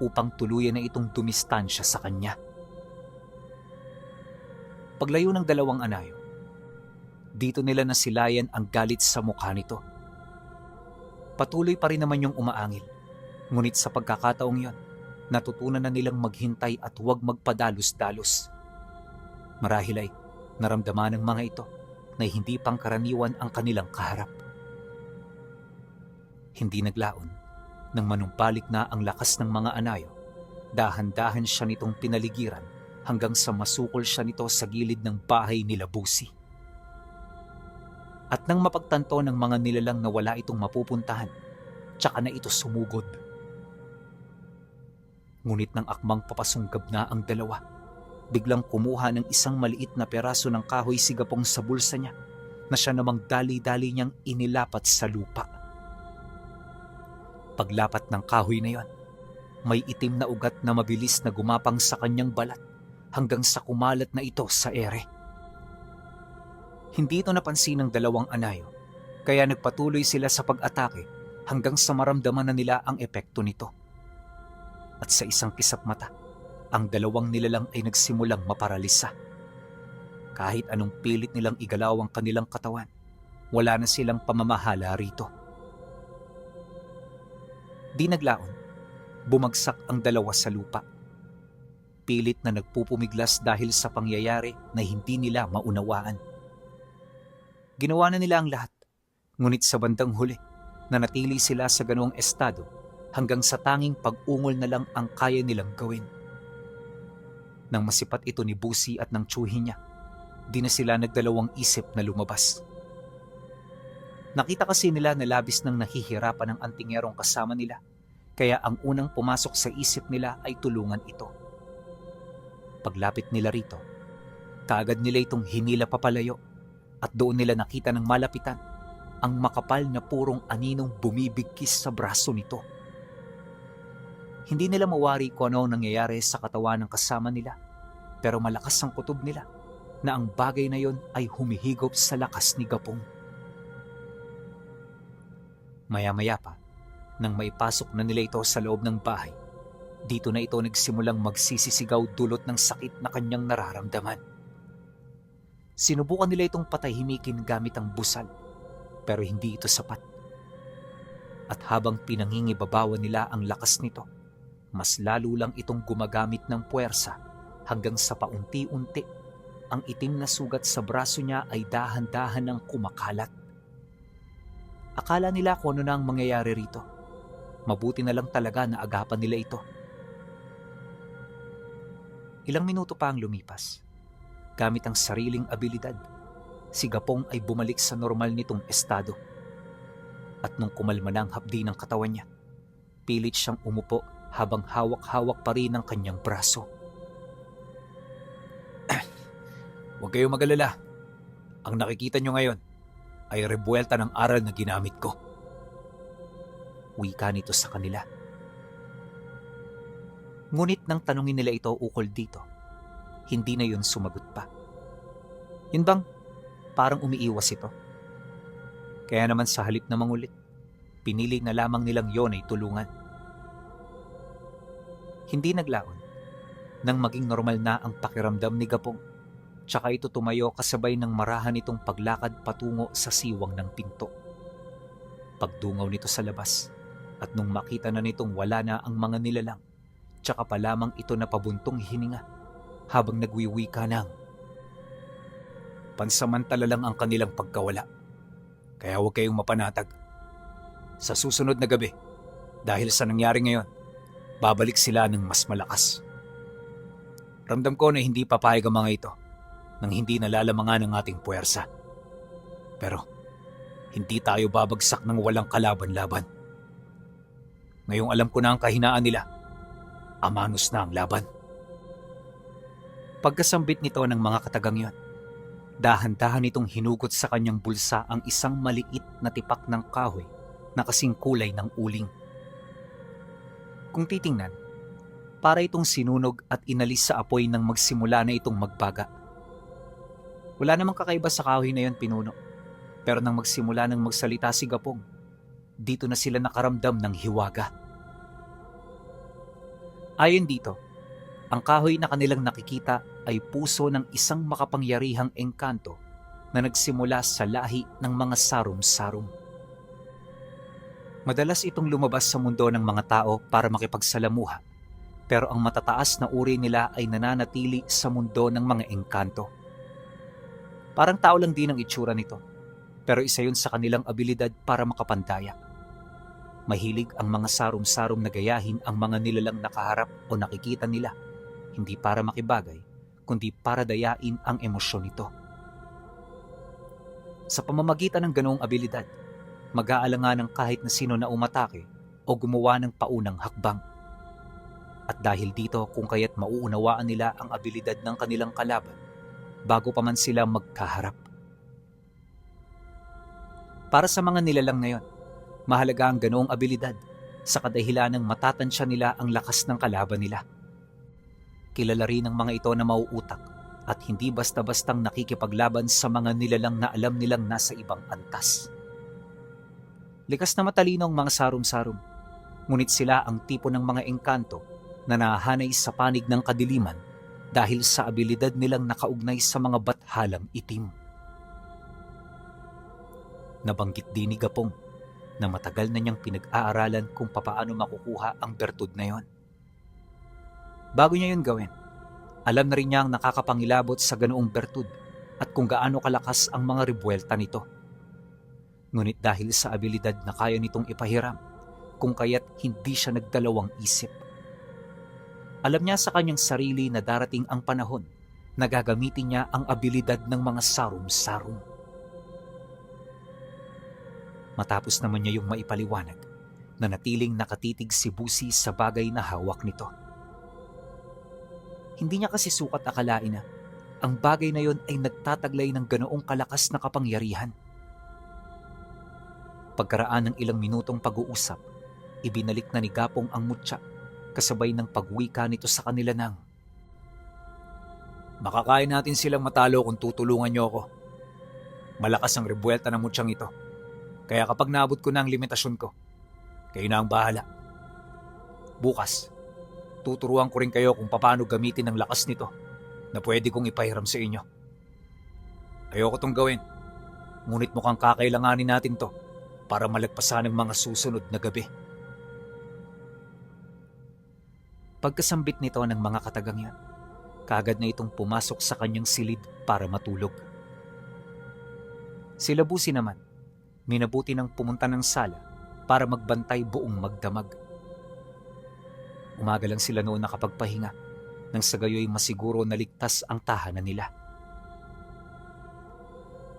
upang tuluyan na itong dumistansya sa kanya. Paglayo ng dalawang anayo, dito nila nasilayan ang galit sa mukha nito. Patuloy pa rin naman yung umaangil, ngunit sa pagkakataong yon, natutunan na nilang maghintay at huwag magpadalos-dalos. Marahil ay naramdaman ng mga ito na hindi pangkaraniwan ang kanilang kaharap. Hindi naglaon nang manumbalik na ang lakas ng mga anayo, dahan-dahan siya nitong pinaligiran hanggang sa masukol siya nito sa gilid ng bahay nila Busi. At nang mapagtanto ng mga nilalang na wala itong mapupuntahan, tsaka na ito sumugod. Ngunit nang akmang papasunggab na ang dalawa, biglang kumuha ng isang maliit na peraso ng kahoy si Gapong sa bulsa niya na siya namang dali-dali niyang inilapat sa lupa. Paglapat ng kahoy na yon, may itim na ugat na mabilis na gumapang sa kanyang balat hanggang sa kumalat na ito sa ere. Hindi ito napansin ng dalawang anayo, kaya nagpatuloy sila sa pag-atake hanggang sa maramdaman na nila ang epekto nito. At sa isang kisap mata, ang dalawang nilalang ay nagsimulang maparalisa. Kahit anong pilit nilang igalaw ang kanilang katawan, wala na silang pamamahala rito. Di naglaon, bumagsak ang dalawa sa lupa. Pilit na nagpupumiglas dahil sa pangyayari na hindi nila maunawaan. Ginawa na nila ang lahat, ngunit sa bandang huli, nanatili sila sa ganoong estado hanggang sa tanging pag-ungol na lang ang kaya nilang gawin. Nang masipat ito ni Busi at ng tsuhin niya, di na sila nagdalawang isip na lumabas. Nakita kasi nila na labis nang nahihirapan ang antingerong kasama nila, kaya ang unang pumasok sa isip nila ay tulungan ito. Paglapit nila rito, kaagad nila itong hinila papalayo at doon nila nakita ng malapitan ang makapal na purong aninong bumibigkis sa braso nito. Hindi nila mawari kung ano ang nangyayari sa katawan ng kasama nila, pero malakas ang kutob nila na ang bagay na yon ay humihigop sa lakas ni Gapong. Maya-maya pa, nang maipasok na nila ito sa loob ng bahay, dito na ito nagsimulang magsisisigaw dulot ng sakit na kanyang nararamdaman. Sinubukan nila itong patahimikin gamit ang busal, pero hindi ito sapat. At habang pinangingibabawan nila ang lakas nito, mas lalo lang itong gumagamit ng puwersa hanggang sa paunti-unti ang itim na sugat sa braso niya ay dahan-dahan ng kumakalat. Akala nila kung ano na ang mangyayari rito. Mabuti na lang talaga na agapan nila ito. Ilang minuto pa ang lumipas. Gamit ang sariling abilidad, si Gapong ay bumalik sa normal nitong estado. At nung kumalma na ang hapdi ng katawan niya, pilit siyang umupo habang hawak-hawak pa rin ang kanyang braso. Huwag kayong mag-alala. Ang nakikita nyo ngayon ay rebuelta ng aral na ginamit ko. Wika nito sa kanila. Ngunit nang tanungin nila ito ukol dito, hindi na yun sumagot pa. Yun bang parang umiiwas ito? Kaya naman sa halip na mangulit, pinili na lamang nilang yon ay tulungan. Hindi naglaon nang maging normal na ang pakiramdam ni Gapong, tsaka ito tumayo kasabay ng marahan itong paglakad patungo sa siwang ng pinto. Pagdungaw nito sa labas, at nung makita na nitong wala na ang mga nilalang, tsaka pa lamang ito napabuntong hininga habang nagwiwika ng, pansamantala lang ang kanilang pagkawala. Kaya huwag kayong mapanatag. Sa susunod na gabi, dahil sa nangyari ngayon, babalik sila ng mas malakas. Ramdam ko na hindi papayag ang mga ito nang hindi nalalamangan ng ating puwersa. Pero hindi tayo babagsak ng walang kalaban-laban. Ngayong alam ko na ang kahinaan nila, amanos na ang laban. Pagkasambit nito ng mga katagang yon, dahan-dahan itong hinugot sa kanyang bulsa ang isang maliit na tipak ng kahoy na kasing kulay ng uling. Kung titingnan, para itong sinunog at inalis sa apoy nang magsimula na itong magbaga. Wala namang kakaiba sa kahoy na yon, pinuno. Pero nang magsimula ng magsalita si Gapong, dito na sila nakaramdam ng hiwaga. Ayon dito, ang kahoy na kanilang nakikita ay puso ng isang makapangyarihang engkanto na nagsimula sa lahi ng mga sarum-sarum. Madalas itong lumabas sa mundo ng mga tao para makipagsalamuha, pero ang matataas na uri nila ay nananatili sa mundo ng mga engkanto. Parang tao lang din ang itsura nito, pero isa yun sa kanilang abilidad para makapandaya. Mahilig ang mga sarum-sarum na gayahin ang mga nilalang nakaharap o nakikita nila, hindi para makibagay, kundi para dayain ang emosyon nito. Sa pamamagitan ng ganoong abilidad, mag-aalangan ng kahit na sino na umatake o gumawa ng paunang hakbang. At dahil dito kung kaya't mauunawaan nila ang abilidad ng kanilang kalaban bago pa man sila magkaharap. Para sa mga nilalang na yon, mahalaga ang ganoong abilidad sa kadahilanang matatansya nila ang lakas ng kalaban nila. Kilala rin ng mga ito na mauutak at hindi basta-bastang nakikipaglaban sa mga nilalang na alam nilang nasa ibang antas. Likas na matalino ang mga sarum-sarum, ngunit sila ang tipo ng mga engkanto na nahahanay sa panig ng kadiliman dahil sa abilidad nilang nakaugnay sa mga bathalang itim. Nabanggit din ni Gapong na matagal na niyang pinag-aaralan kung papaano makukuha ang bertud na yon. Bago niya yun gawin, alam na rin niya ang nakakapangilabot sa ganoong bertud at kung gaano kalakas ang mga rebuelta nito. Ngunit dahil sa abilidad na kaya nitong ipahiram, kung kaya't hindi siya nagdalawang isip. Alam niya sa kanyang sarili na darating ang panahon na gagamitin niya ang abilidad ng mga sarum-sarum. Matapos naman niya yung maipaliwanag, na natiling nakatitig si Busi sa bagay na hawak nito. Hindi niya kasi sukat akalain na ang bagay na yon ay nagtataglay ng ganoong kalakas na kapangyarihan. Pagkaraan ng ilang minutong pag-uusap, ibinalik na ni Gapong ang mutya kasabay ng pagwika nito sa kanila ng, Makakaya natin silang matalo kung tutulungan niyo ako. Malakas ang rebuelta ng mutyang ito. Kaya kapag naabot ko na ang limitasyon ko, kayo na ang bahala. Bukas, tuturuan ko rin kayo kung paano gamitin ang lakas nito na pwede kong ipahiram sa inyo. Ayoko tong gawin, ngunit mukhang kakailanganin natin to para malagpasan ang mga susunod na gabi. Pagkasambit nito ng mga katagang yan, kaagad na itong pumasok sa kanyang silid para matulog. Sila Busi naman, minabuti ng pumunta ng sala para magbantay buong magdamag. Umaga lang sila noon nakapagpahinga nang sa gayoy masiguro na ligtas ang tahanan nila.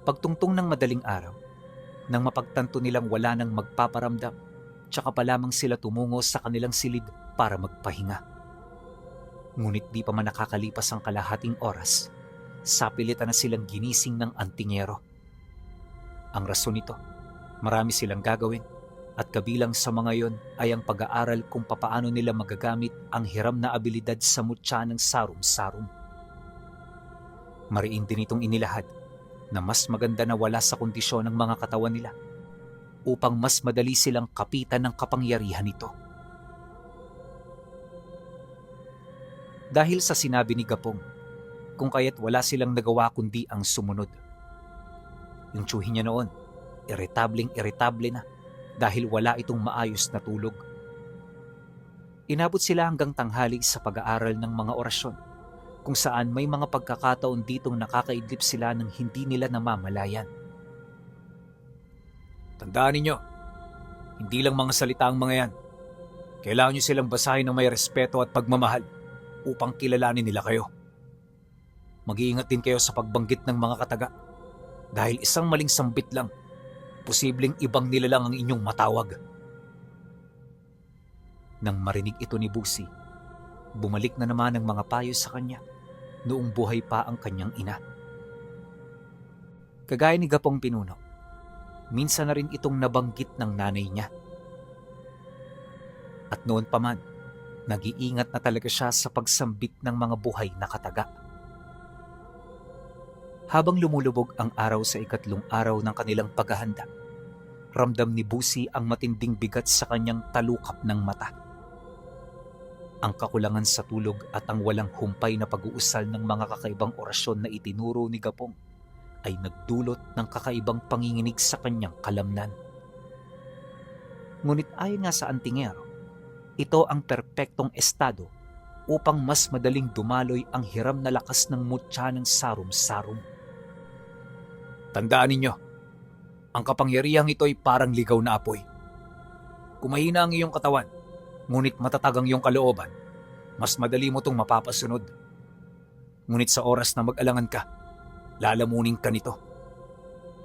Pagtungtong ng madaling araw, nang mapagtanto nilang wala nang magpaparamdam, tsaka pa lamang sila tumungo sa kanilang silid para magpahinga. Ngunit di pa man nakakalipas ang kalahating oras, sapilitan na silang ginising ng antingero. Ang rason nito, marami silang gagawin at kabilang sa mga yon ay ang pag-aaral kung papaano nila magagamit ang hiram na abilidad sa mutya ng sarum-sarum. Mariin din itong inilahad na mas maganda na wala sa kondisyon ng mga katawan nila upang mas madali silang kapitan ng kapangyarihan nito. Dahil sa sinabi ni Gapong, kung kaya't wala silang nagawa kundi ang sumunod. Yung tiyuhin niya noon, irritable na dahil wala itong maayos na tulog. Inabot sila hanggang tanghali sa pag-aaral ng mga orasyon, kung saan may mga pagkakataon ditong nakakaidlip sila ng hindi nila namamalayan. Tandaan ninyo, hindi lang mga salita ang mga yan. Kailangan nyo silang basahin ng may respeto at pagmamahal upang kilalanin nila kayo. Mag-iingat din kayo sa pagbanggit ng mga kataga dahil isang maling sambit lang, posibleng ibang nila lang ang inyong matawag. Nang marinig ito ni Busi, bumalik na naman ang mga payo sa kanya noong buhay pa ang kanyang ina. Kagaya ni Gapong Pinuno, minsan na rin itong nabanggit ng nanay niya. At noon pa man, nag-iingat na talaga siya sa pagsambit ng mga buhay na kataga. Habang lumulubog ang araw sa ikatlong araw ng kanilang paghahanda, ramdam ni Busi ang matinding bigat sa kanyang talukap ng mata. Ang kakulangan sa tulog at ang walang humpay na pag-uusal ng mga kakaibang orasyon na itinuro ni Gapong ay nagdulot ng kakaibang panginginig sa kanyang kalamnan. Ngunit ayon nga sa antingero, ito ang perpektong estado upang mas madaling dumaloy ang hiram na lakas ng mutya ng sarum-sarum. Tandaan ninyo, ang kapangyarihang ito ay parang ligaw na apoy. Kung mahina ang iyong katawan, ngunit matatag ang iyong kalooban, mas madali mo itong mapapasunod. Ngunit sa oras na mag-alangan ka, lalamunin ka nito.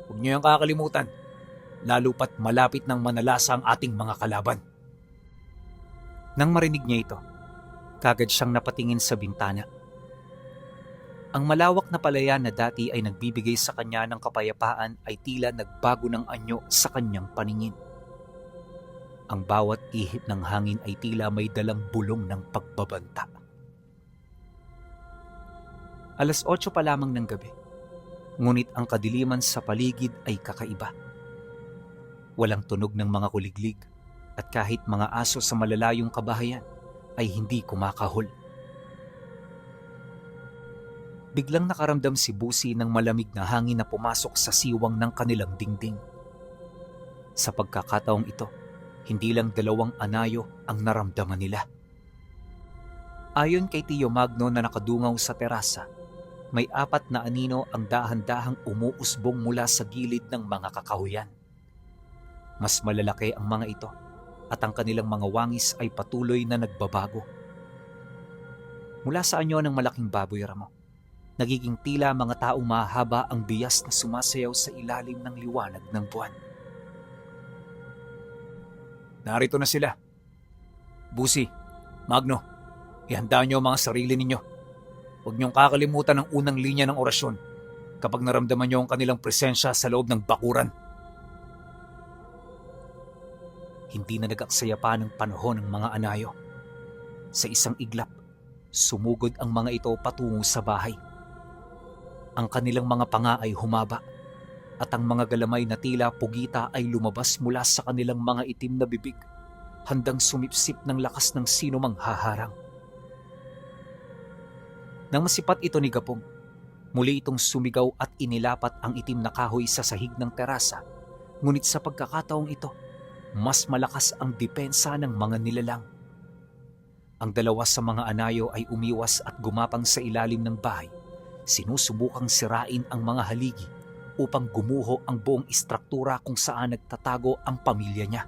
Huwag niyo yung kakalimutan, lalo pat malapit ng manalasa ang ating mga kalaban. Nang marinig niya ito, kagad siyang napatingin sa bintana. Ang malawak na palayan na dati ay nagbibigay sa kanya ng kapayapaan ay tila nagbago ng anyo sa kanyang paningin. Ang bawat ihip ng hangin ay tila may dalang bulong ng pagbabanta. 8:00 pa lamang ng gabi, ngunit ang kadiliman sa paligid ay kakaiba. Walang tunog ng mga kuliglig at kahit mga aso sa malalayong kabahayan ay hindi kumakahol. Biglang nakaramdam si Busi ng malamig na hangin na pumasok sa siwang ng kanilang dingding. Sa pagkakataong ito, hindi lang 2 anayo ang naramdaman nila. Ayon kay Tio Magno na nakadungaw sa terasa, may 4 na anino ang dahan-dahang umuusbong mula sa gilid ng mga kakahuyan. Mas malalaki ang mga ito at ang kanilang mga wangis ay patuloy na nagbabago. Mula sa anyo ng malaking baboy ramo, nagiging tila mga taong mahaba ang biyas na sumasayaw sa ilalim ng liwanag ng buwan. Narito na sila. Busi, Magno, ihanda niyo ang mga sarili ninyo. Huwag niyong kakalimutan ang unang linya ng orasyon kapag naramdaman niyo ang kanilang presensya sa loob ng bakuran. Hindi na nag-aksaya pa ng panahon ng mga anayo. Sa isang iglap, sumugod ang mga ito patungo sa bahay. Ang kanilang mga panga ay humaba at ang mga galamay na tila pugita ay lumabas mula sa kanilang mga itim na bibig, handang sumipsip ng lakas ng sino mang haharang. Nang masipat ito ni Gapong, muli itong sumigaw at inilapat ang itim na kahoy sa sahig ng terasa, ngunit sa pagkakataong ito, mas malakas ang depensa ng mga nilalang. Ang 2 sa mga anayo ay umiwas at gumapang sa ilalim ng bahay, sinusubukang sirain ang mga haligi upang gumuho ang buong istruktura kung saan nagtatago ang pamilya niya.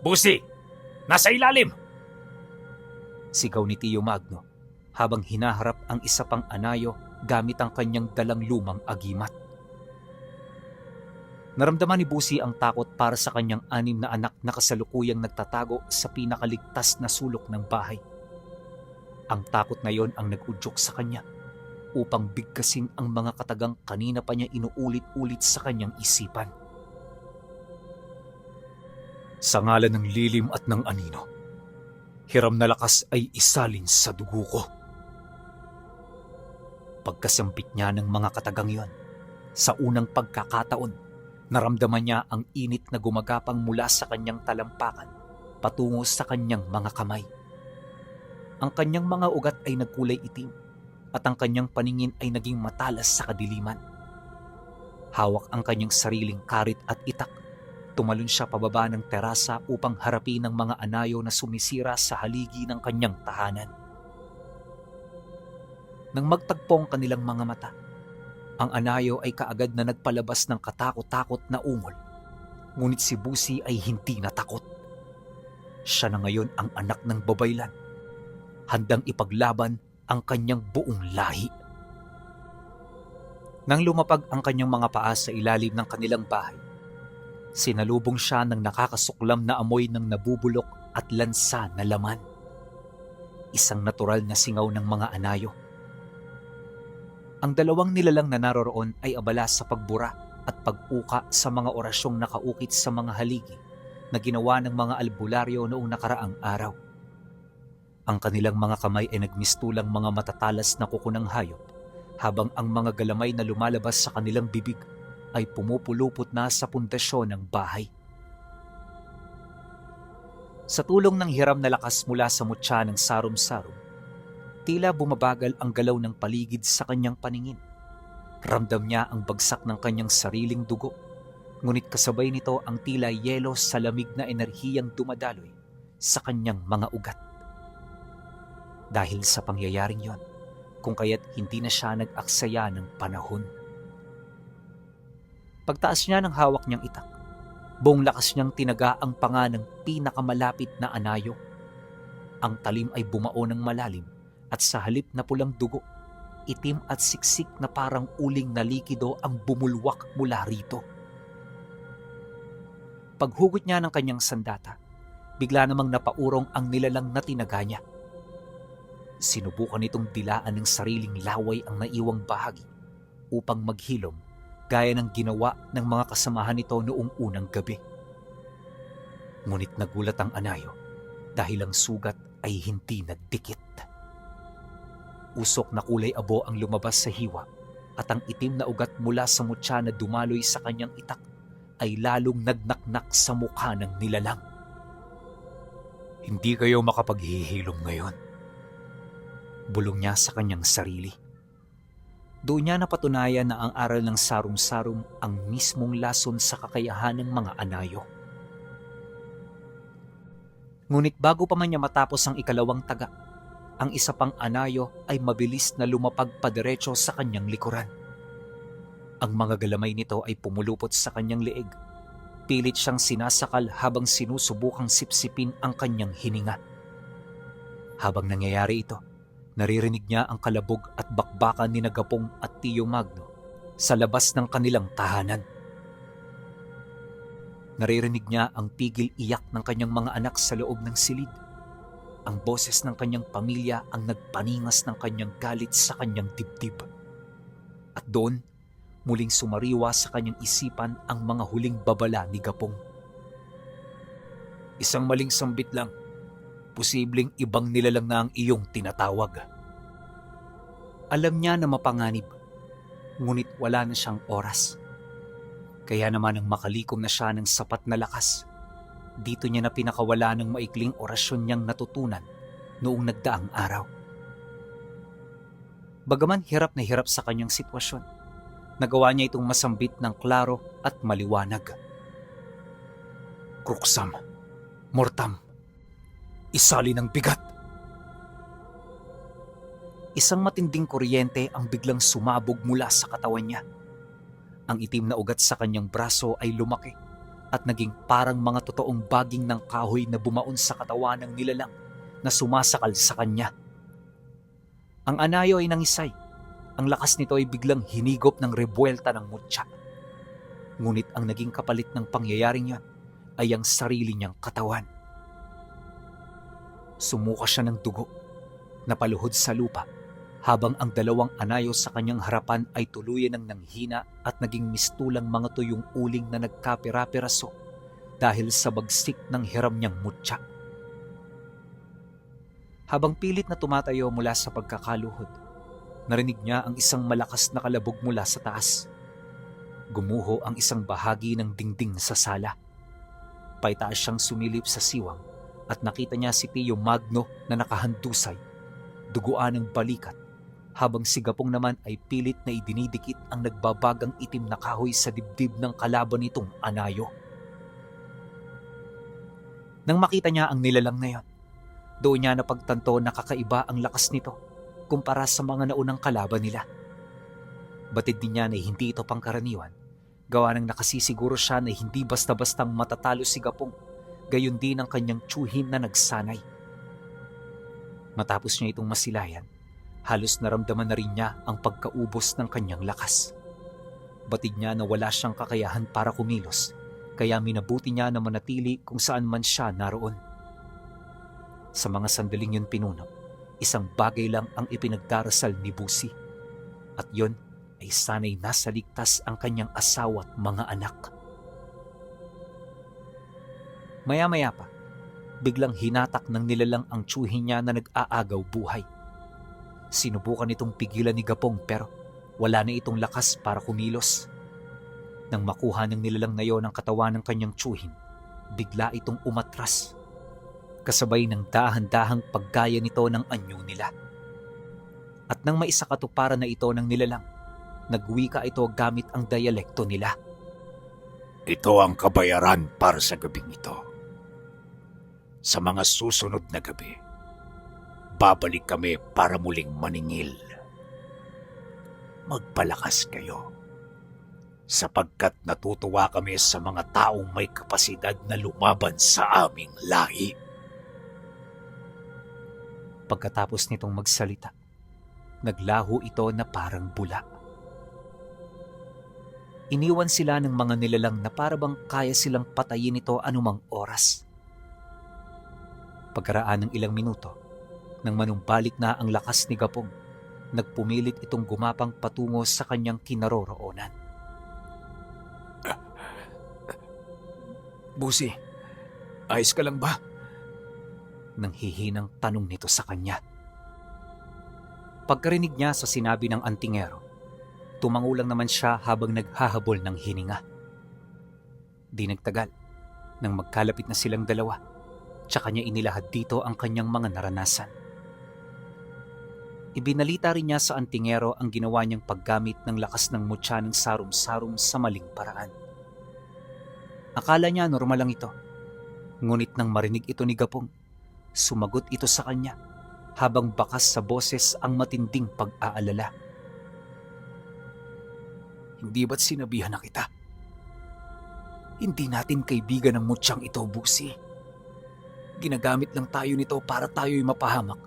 Busi, nasa ilalim! Sigaw ni Tio Magno habang hinaharap ang isa pang anayo gamit ang kanyang dalang lumang agimat. Naramdaman ni Busi ang takot para sa kanyang 6 na anak na kasalukuyang nagtatago sa pinakaligtas na sulok ng bahay. Ang takot na yon ang nag-udyok sa kanya upang bigkasin ang mga katagang kanina pa niya inuulit-ulit sa kanyang isipan. Sa ngalan ng lilim at ng anino, hiram na lakas ay isalin sa dugo ko. Pagkasampit niya ng mga katagang yon, sa unang pagkakataon, naramdaman niya ang init na gumagapang mula sa kanyang talampakan patungo sa kanyang mga kamay. Ang kanyang mga ugat ay nagkulay itim at ang kanyang paningin ay naging matalas sa kadiliman. Hawak ang kanyang sariling karit at itak. Tumalon siya pababa ng terasa upang harapin ang mga anayo na sumisira sa haligi ng kanyang tahanan. Nang magtagpo ang kanilang mga mata, ang anayo ay kaagad na nagpalabas ng katakot-takot na ungol. Ngunit si Busi ay hindi natakot. Siya na ngayon ang anak ng babaylan, handang ipaglaban ang kanyang buong lahi. Nang lumapag ang kanyang mga paa sa ilalim ng kanilang bahay, sinalubong siya ng nakakasuklam na amoy ng nabubulok at lansa na laman. Isang natural na singaw ng mga anayo. Ang 2 nilalang na naroroon ay abala sa pagbura at pag-uka sa mga orasyong nakaukit sa mga haligi na ginawa ng mga albularyo noong nakaraang araw. Ang kanilang mga kamay ay nagmistulang mga matatalas na kuko ng hayop, habang ang mga galamay na lumalabas sa kanilang bibig ay pumupulupot na sa pundasyon ng bahay. Sa tulong ng hiram na lakas mula sa mutya ng sarum-sarum, tila bumabagal ang galaw ng paligid sa kanyang paningin. Ramdam niya ang bagsak ng kanyang sariling dugo, ngunit kasabay nito ang tila yelo sa lamig na enerhiyang dumadaloy sa kanyang mga ugat. Dahil sa pangyayaring yon, kung kaya't hindi na siya nag-aksaya ng panahon. Pagtaas niya ng hawak niyang itak, buong lakas niyang tinaga ang panga ng pinakamalapit na anayo. Ang talim ay bumao ng malalim at sa halip na pulang dugo, itim at siksik na parang uling na likido ang bumulwak mula rito. Paghugot niya ng kanyang sandata, bigla namang napaurong ang nilalang na tinaga niya. Sinubukan nitong dilaan ng sariling laway ang naiwang bahagi upang maghilom gaya ng ginawa ng mga kasamahan nito noong unang gabi. Ngunit nagulat ang anayo dahil ang sugat ay hindi nagdikit. Usok na kulay abo ang lumabas sa hiwa at ang itim na ugat mula sa mutya na dumaloy sa kanyang itak ay lalong nagnaknak sa mukha ng nilalang. Hindi kayo makapaghihilom ngayon. Bulong niya sa kanyang sarili. Doon niya napatunayan na ang aral ng sarum-sarum ang mismong lason sa kakayahan ng mga anayo. Ngunit bago pa man niya matapos ang ikalawang taga, ang isa pang anayo ay mabilis na lumapag padiretso sa kanyang likuran. Ang mga galamay nito ay pumulupot sa kanyang leeg. Pilit siyang sinasakal habang sinusubukang sipsipin ang kanyang hininga. Habang nangyayari ito, naririnig niya ang kalabog at bakbakan ni Gapong at Tiyo Magno sa labas ng kanilang tahanan. Naririnig niya ang pigil iyak ng kanyang mga anak sa loob ng silid. Ang boses ng kanyang pamilya ang nagpaningas ng kanyang galit sa kanyang dibdib. At doon, muling sumariwa sa kanyang isipan ang mga huling babala ni Gapong. Isang maling sambit lang. Posibleng ibang nilalang na ang iyong tinatawag. Alam niya na mapanganib, ngunit wala na siyang oras. Kaya naman nang makalikom na siya ng sapat na lakas, dito niya na pinakawala ng maikling orasyon niyang natutunan noong nagdaang araw. Bagaman hirap na hirap sa kanyang sitwasyon, nagawa niya itong masambit ng klaro at maliwanag. Cruxam, mortam, isali ng bigat. Isang matinding kuryente ang biglang sumabog mula sa katawan niya. Ang itim na ugat sa kanyang braso ay lumaki at naging parang mga totoong baging ng kahoy na bumaon sa katawan ng nilalang na sumasakal sa kanya. Ang anayo ay nangisay. Ang lakas nito ay biglang hinigop ng rebuelta ng mutya. Ngunit ang naging kapalit ng pangyayaring yan ay ang sarili niyang katawan. Sumuka siya ng dugo, napaluhod sa lupa, habang ang dalawang anayo sa kanyang harapan ay tuluyan ng nanghina at naging mistulang mga tuyong uling na nagkapira-piraso dahil sa bagsik ng hiram niyang mutya. Habang pilit na tumatayo mula sa pagkakaluhod, narinig niya ang isang malakas na kalabog mula sa taas. Gumuho ang isang bahagi ng dingding sa sala. Paitaas siyang sumilip sa siwang at nakita niya si Tiyo Magno na nakahandusay, duguan ng balikat, habang si Gapong naman ay pilit na idinidikit ang nagbabagang itim na kahoy sa dibdib ng kalaban nitong anayo. Nang makita niya ang nilalang na yon, doon niya napagtanto na kakaiba ang lakas nito kumpara sa mga naunang kalaban nila. Batid din niya na hindi ito pangkaraniwan, gawa ng nakasisiguro siya na hindi basta-bastang matatalo si Gapong, gayon din ang kanyang tiyuhin na nagsanay. Matapos niya itong masilayan, halos naramdaman na rin niya ang pagkaubos ng kanyang lakas. Batid niya na wala siyang kakayahan para kumilos, kaya minabuti niya na manatili kung saan man siya naroon. Sa mga sandaling yun pinuno, isang bagay lang ang ipinagdarasal ni Busi, at yun ay sana'y nasa ligtas ang kanyang asawa at mga anak. Maya-maya pa, biglang hinatak ng nilalang ang tiyuhin niya na nag-aagaw buhay. Sinubukan itong pigilan ni Gapong pero wala na itong lakas para kumilos. Nang makuha ng nilalang na yon ang katawan ng kanyang tiyuhin, bigla itong umatras. Kasabay ng dahan-dahang paggaya nito ng anyo nila. At nang maisakatuparan na ito ng nilalang, nagwika ito gamit ang dialekto nila. Ito ang kabayaran para sa gabing ito. Sa mga susunod na gabi, babalik kami para muling maningil. Magpalakas kayo, sapagkat natutuwa kami sa mga taong may kapasidad na lumaban sa aming lahi. Pagkatapos nitong magsalita, naglaho ito na parang bula. Iniwan sila ng mga nilalang na parabang kaya silang patayin ito anumang oras. Pagkaraan ng ilang minuto, nang manumbalik na ang lakas ni Gapong, nagpumilit itong gumapang patungo sa kanyang kinaroroonan. Busi, ayos ka lang ba? Nang hihinang tanong nito sa kanya. Pagkarinig niya sa sinabi ng antingero, tumango lang naman siya habang naghahabol ng hininga. Di nagtagal, nang magkalapit na silang dalawa, tsaka niya inilahad dito ang kanyang mga naranasan. Ibinalita rin niya sa antingero ang ginawa niyang paggamit ng lakas ng mutya ng sarum-sarum sa maling paraan. Akala niya normal lang ito, ngunit nang marinig ito ni Gapong, sumagot ito sa kanya habang bakas sa boses ang matinding pag-aalala. Hindi ba't sinabihan na kita? Hindi natin kaibigan ang mutyang ito, Busi. Ginagamit lang tayo nito para tayo'y mapahamak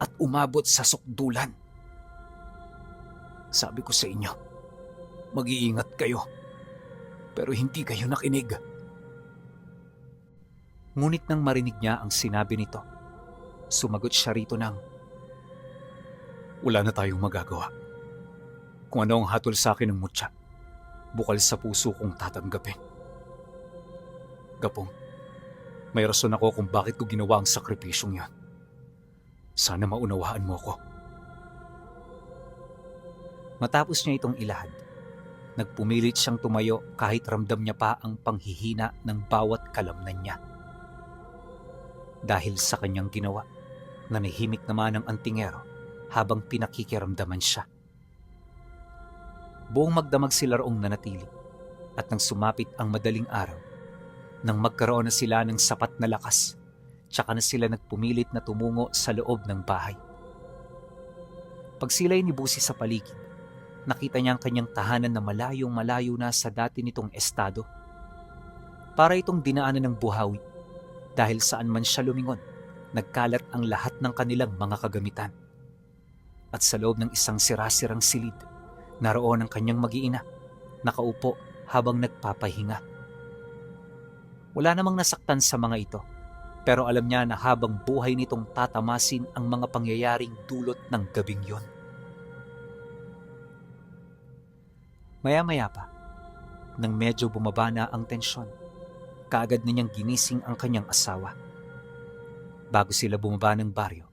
at umabot sa sukdulan. Sabi ko sa inyo, mag-iingat kayo. Pero hindi kayo nakinig. Ngunit nang marinig niya ang sinabi nito, sumagot siya rito ng, Wala na tayong magagawa. Kung ano ang hatol sa akin ng mutya, bukal sa puso kong tatanggapin. Gapong, may rason ako kung bakit ko ginawa ang sakripisyong yan. Sana maunawaan mo ako. Matapos niya itong ilahad, nagpumilit siyang tumayo kahit ramdam niya pa ang panghihina ng bawat kalamnan niya. Dahil sa kanyang ginawa, nanahimik naman ang antingero habang pinakikiramdaman siya. Buong magdamag sila roong nanatili at nang sumapit ang madaling araw, nang magkaroon na sila ng sapat na lakas, tsaka na sila nagpumilit na tumungo sa loob ng bahay. Pag sila'y nibusi sa paligid, nakita niya ang kanyang tahanan na malayong-malayo na sa dati nitong estado. Para itong dinaanan ng buhawi, dahil saan man siya lumingon, nagkalat ang lahat ng kanilang mga kagamitan. At sa loob ng isang sirasirang silid, naroon ang kanyang mag-iina, nakaupo habang nagpapahinga. Wala namang nasaktan sa mga ito, pero alam niya na habang buhay nitong tatamasin ang mga pangyayaring dulot ng gabing yon. Maya-maya pa, nang medyo bumaba na ang tensyon, kaagad na niyang ginising ang kanyang asawa. Bago sila bumaba ng baryo,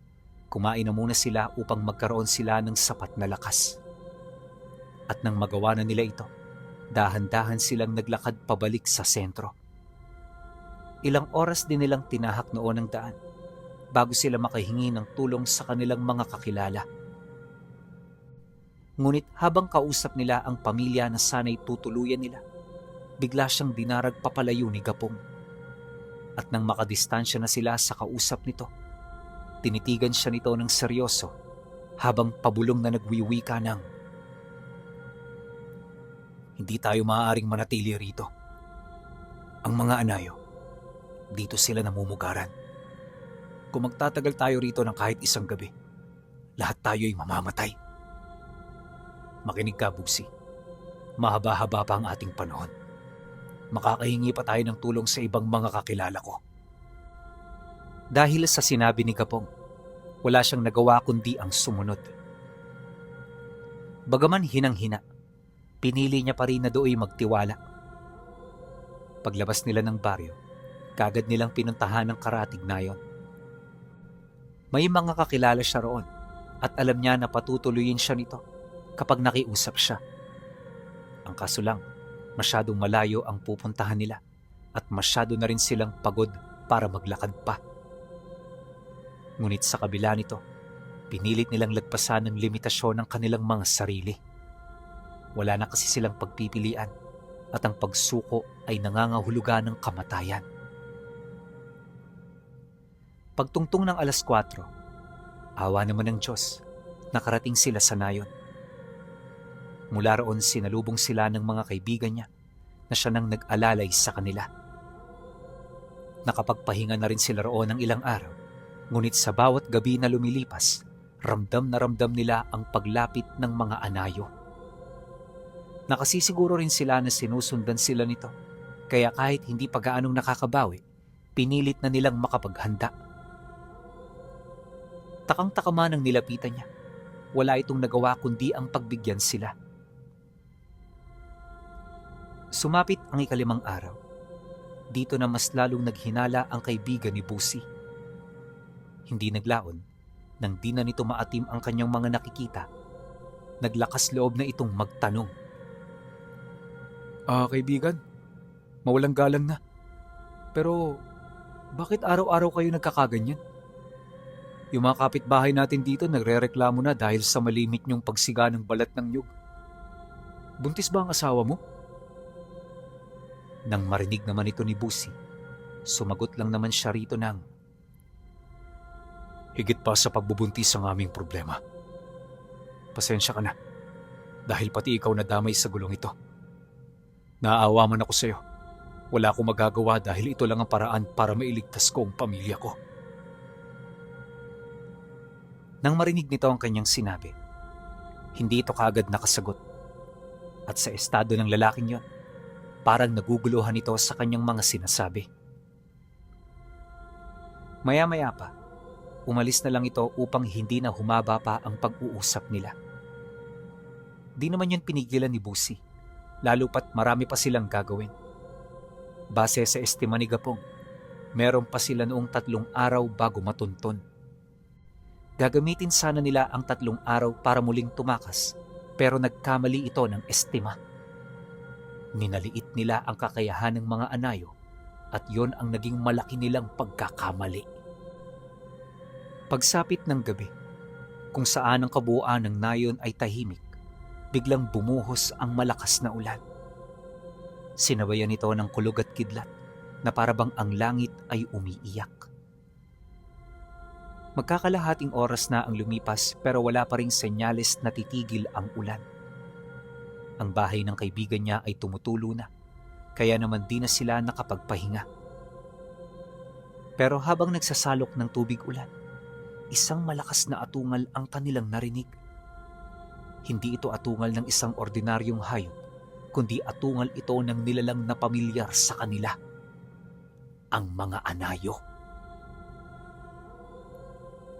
kumain na muna sila upang magkaroon sila ng sapat na lakas. At nang magawa na nila ito, dahan-dahan silang naglakad pabalik sa sentro. Ilang oras din nilang tinahak noon ang daan bago sila makahingi ng tulong sa kanilang mga kakilala. Ngunit habang kausap nila ang pamilya na sana'y tutuluyan nila, bigla siyang dinarag papalayo ni Gapong. At nang makadistansya na sila sa kausap nito, tinitigan siya nito ng seryoso habang pabulong na nagwiwika ng, Hindi tayo maaaring manatili rito. Ang mga anayo, dito sila namumugaran. Kung magtatagal tayo rito ng kahit isang gabi, lahat tayo'y mamamatay. Makinig ka, Busi. Mahaba-haba pa ang ating panahon. Makakahingi pa tayo ng tulong sa ibang mga kakilala ko. Dahil sa sinabi ni Gapong, wala siyang nagawa kundi ang sumunod. Bagaman hinang-hina, pinili niya pa rin na do'y magtiwala. Paglabas nila ng baryo, kagad nilang pinuntahan ng karatig na yon. May mga kakilala siya roon at alam niya na patutuloyin siya nito kapag nakiusap siya. Ang kaso lang, masyadong malayo ang pupuntahan nila at masyado na rin silang pagod para maglakad pa. Ngunit sa kabila nito, pinilit nilang lagpasan ng limitasyon ng kanilang mga sarili. Wala na kasi silang pagpipilian at ang pagsuko ay nangangahulugan ng kamatayan. Pagtungtong ng 4:00, awa naman ng Diyos, nakarating sila sa nayon. Mula roon sinalubong sila ng mga kaibigan niya na siya nang nag-alalay sa kanila. Nakapagpahinga na rin sila roon ng ilang araw, ngunit sa bawat gabi na lumilipas Ramdam na ramdam nila ang paglapit ng mga anayo. Nakasisiguro rin sila na sinusundan sila nito, kaya kahit hindi pa gaanong nakakabawi, pinilit na nilang makapaghanda. Takang-taka man ang nilapitan niya. Wala itong nagawa kundi ang pagbigyan sila. Sumapit ang ikalimang araw. Dito na mas lalong naghinala ang kaibigan ni Busi. Hindi naglaon nang di na nito maatim ang kanyang mga nakikita. Naglakas loob na itong magtanong. Kaibigan, mawalang galang na. Pero, bakit araw-araw kayo nagkakaganyan? Yung mga kapitbahay natin dito nagrereklamo na dahil sa malimit niyong pagsiga ng balat ng nyug. Buntis ba ang asawa mo? Nang marinig naman ito ni Busi, sumagot lang naman siya rito ng, Higit pa sa pagbubuntis ang aming problema. Pasensya ka na, dahil pati ikaw nadamay sa gulong ito. Naaawa man ako sa iyo. Wala akong magagawa dahil ito lang ang paraan para mailigtas ko ang pamilya ko. Nang marinig nito ang kanyang sinabi, hindi ito kaagad nakasagot. At sa estado ng lalaking yon, parang naguguluhan ito sa kanyang mga sinasabi. Maya-maya pa, umalis na lang ito upang hindi na humaba pa ang pag-uusap nila. Di naman yun pinigilan ni Busi, lalo pat marami pa silang gagawin. Base sa estima ni Gapong, meron pa sila noong 3 araw bago matunton. Gagamitin sana nila ang 3 araw para muling tumakas, pero nagkamali ito ng estima. Ninaliit nila ang kakayahan ng mga anayo at yon ang naging malaki nilang pagkakamali. Pagsapit ng gabi, kung saan ang kabuuan ng nayon ay tahimik, biglang bumuhos ang malakas na ulan. Sinabayan ito ng kulog at kidlat na parabang ang langit ay umiiyak. Magkakalahating oras na ang lumipas pero wala pa ring senyales na titigil ang ulan. Ang bahay ng kaibigan niya ay tumutulo na, kaya naman di na sila nakapagpahinga. Pero habang nagsasalok ng tubig ulan, isang malakas na atungal ang kanilang narinig. Hindi ito atungal ng isang ordinaryong hayop, kundi atungal ito ng nilalang na pamilyar sa kanila, ang mga anayo.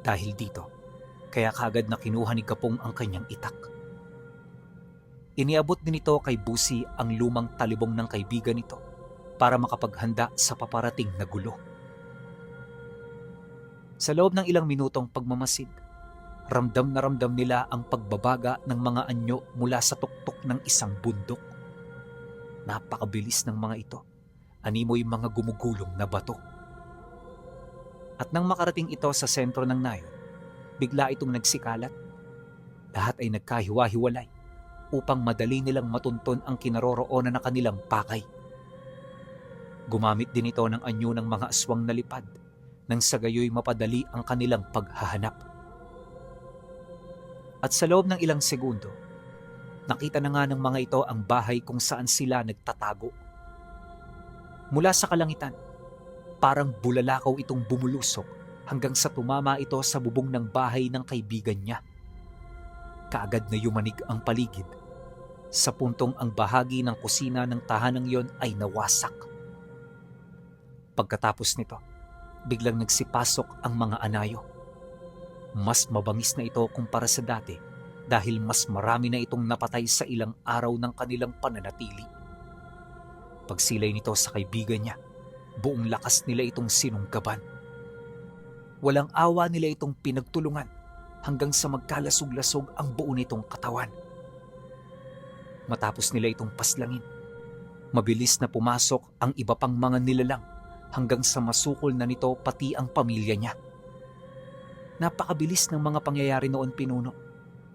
Dahil dito, kaya kagad na kinuha ni Gapong ang kanyang itak. Iniabot din ito kay Busi ang lumang talibong ng kaibigan nito para makapaghanda sa paparating na gulo. Sa loob ng ilang minutong pagmamasid, ramdam na ramdam nila ang pagbabaga ng mga anyo mula sa tuktok ng isang bundok. Napakabilis ng mga ito, animoy mga gumugulong na bato. At nang makarating ito sa sentro ng nayon, bigla itong nagsikalat. Lahat ay nagkahiwa-hiwalay upang madali nilang matunton ang kinaroroonan ng kanilang pakay. Gumamit din ito ng anyo ng mga aswang na lipad nang sa gayoy mapadali ang kanilang paghahanap. At sa loob ng ilang segundo, nakita na nga ng mga ito ang bahay kung saan sila nagtatago. Mula sa kalangitan, parang bulalakaw itong bumulusok hanggang sa tumama ito sa bubong ng bahay ng kaibigan niya. Kaagad na yumanig ang paligid, sa puntong ang bahagi ng kusina ng tahanang yon ay nawasak. Pagkatapos nito, biglang nagsipasok ang mga anayo. Mas mabangis na ito kumpara sa dati dahil mas marami na itong napatay sa ilang araw ng kanilang pananatili. Pagsilay nito sa kaibigan niya, buong lakas nila itong sinunggaban. Walang awa nila itong pinagtulungan hanggang sa magkalasog-lasog ang buo nitong katawan. Matapos nila itong paslangin, mabilis na pumasok ang iba pang mga nilalang hanggang sa masukol na nito pati ang pamilya niya. Napakabilis ng mga pangyayari noon, pinuno,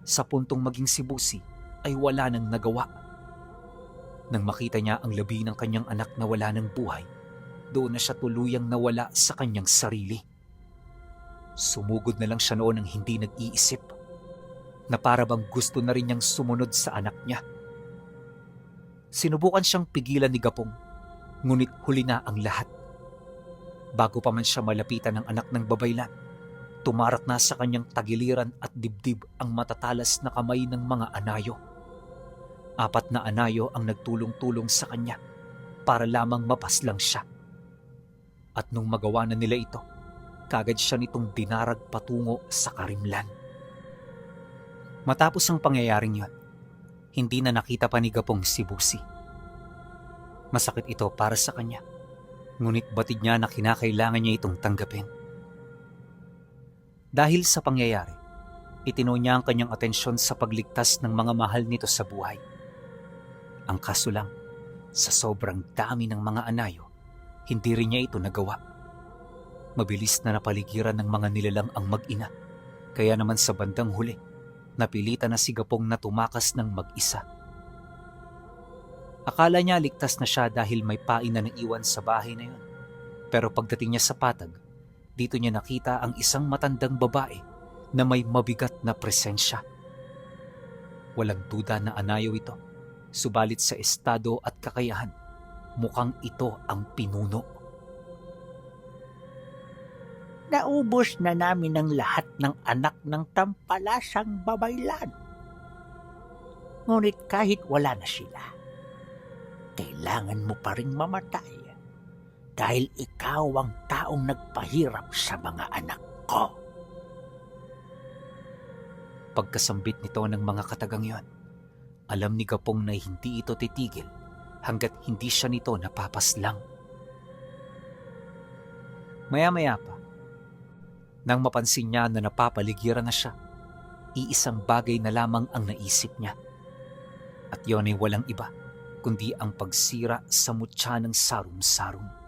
sa puntong maging si Busi ay wala nang nagawa. Nang makita niya ang labi ng kanyang anak na wala ng buhay, doon na siya tuluyang nawala sa kanyang sarili. Sumugod na lang siya noon ng hindi nag-iisip, na para bang gusto na rin niyang sumunod sa anak niya. Sinubukan siyang pigilan ni Gapong, ngunit huli na ang lahat. Bago pa man siya malapitan ng anak ng babaylan, Tumarak na sa kanyang tagiliran at dibdib ang matatalas na kamay ng mga anayo. 4 na anayo ang nagtulong-tulong sa kanya para lamang mapaslang siya. At nung magawa na nila ito, kagad siya nitong dinarag patungo sa karimlan. Matapos ang pangyayaring yon, hindi na nakita pa ni Gapong si Busi. Masakit ito para sa kanya, ngunit batid niya na kinakailangan niya itong tanggapin. Dahil sa pangyayari, itinaw niya ang kanyang atensyon sa pagligtas ng mga mahal nito sa buhay. Ang kaso lang, sa sobrang dami ng mga anayo, hindi rin niya ito nagawa. Mabilis na napaligiran ng mga nilalang ang mag-ina, kaya naman sa bandang huli, napilitan na si Gapong na tumakas ng mag-isa. Akala niya ligtas na siya dahil may pain na naiwan sa bahay na yun. Pero pagdating niya sa patag, dito niya nakita ang isang matandang babae na may mabigat na presensya. Walang duda na anayo ito, subalit sa estado at kakayahan, mukhang ito ang pinuno. Naubos na namin ang lahat ng anak ng tampalasang babaylan. Ngunit kahit wala na sila, kailangan mo pa rin mamatay dahil ikaw ang taong nagpahirap sa mga anak ko. Pagkasambit nito ng mga katagang yon, alam ni Gapong na hindi ito titigil hanggat hindi siya nito napapaslang. Maya-maya pa, nang mapansin niya na napapaligiran na siya, iisang bagay na lamang ang naisip niya. At yon ay walang iba, kundi ang pagsira sa mutya ng sarum-sarum.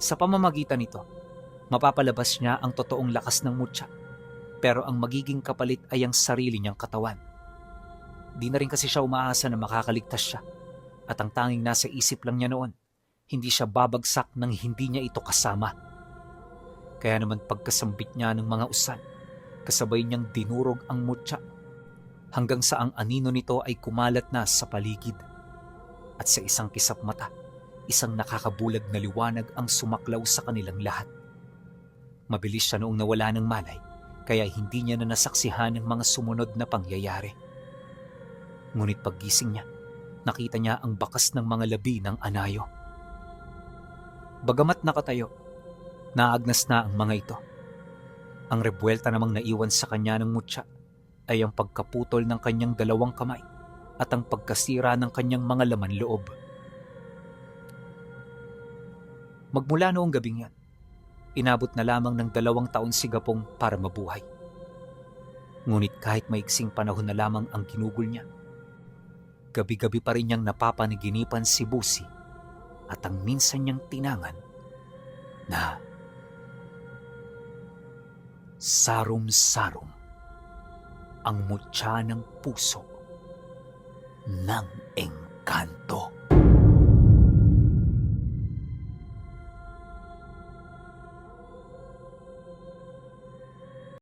Sa pamamagitan nito, mapapalabas niya ang totoong lakas ng mutya, pero ang magiging kapalit ay ang sarili niyang katawan. Di na rin kasi siya umaasa na makakaligtas siya, at ang tanging nasa isip lang niya noon, hindi siya babagsak nang hindi niya ito kasama. Kaya naman pagkasambit niya ng mga usan, kasabay niyang dinurog ang mutya, hanggang sa ang anino nito ay kumalat na sa paligid. At sa isang kisap mata, isang nakakabulag na liwanag ang sumaklaw sa kanilang lahat. Mabilis siya noong nawala ng malay, kaya hindi niya na nasaksihan ang mga sumunod na pangyayari. Ngunit paggising niya, nakita niya ang bakas ng mga labi ng anayo. Bagamat nakatayo, naagnas na ang mga ito. Ang rebuelta namang naiwan sa kanya ng mutya ay ang pagkaputol ng kanyang 2 kamay at ang pagkasira ng kanyang mga laman loob. Magmula noong gabing yan, inabot na lamang ng 2 taon si Gapong para mabuhay. Ngunit kahit maiksing panahon na lamang ang ginugol niya, gabi-gabi pa rin niyang napapanaginipan si Busi at ang minsan niyang tinangan na sarum-sarum ang mutya ng puso ng engkanto.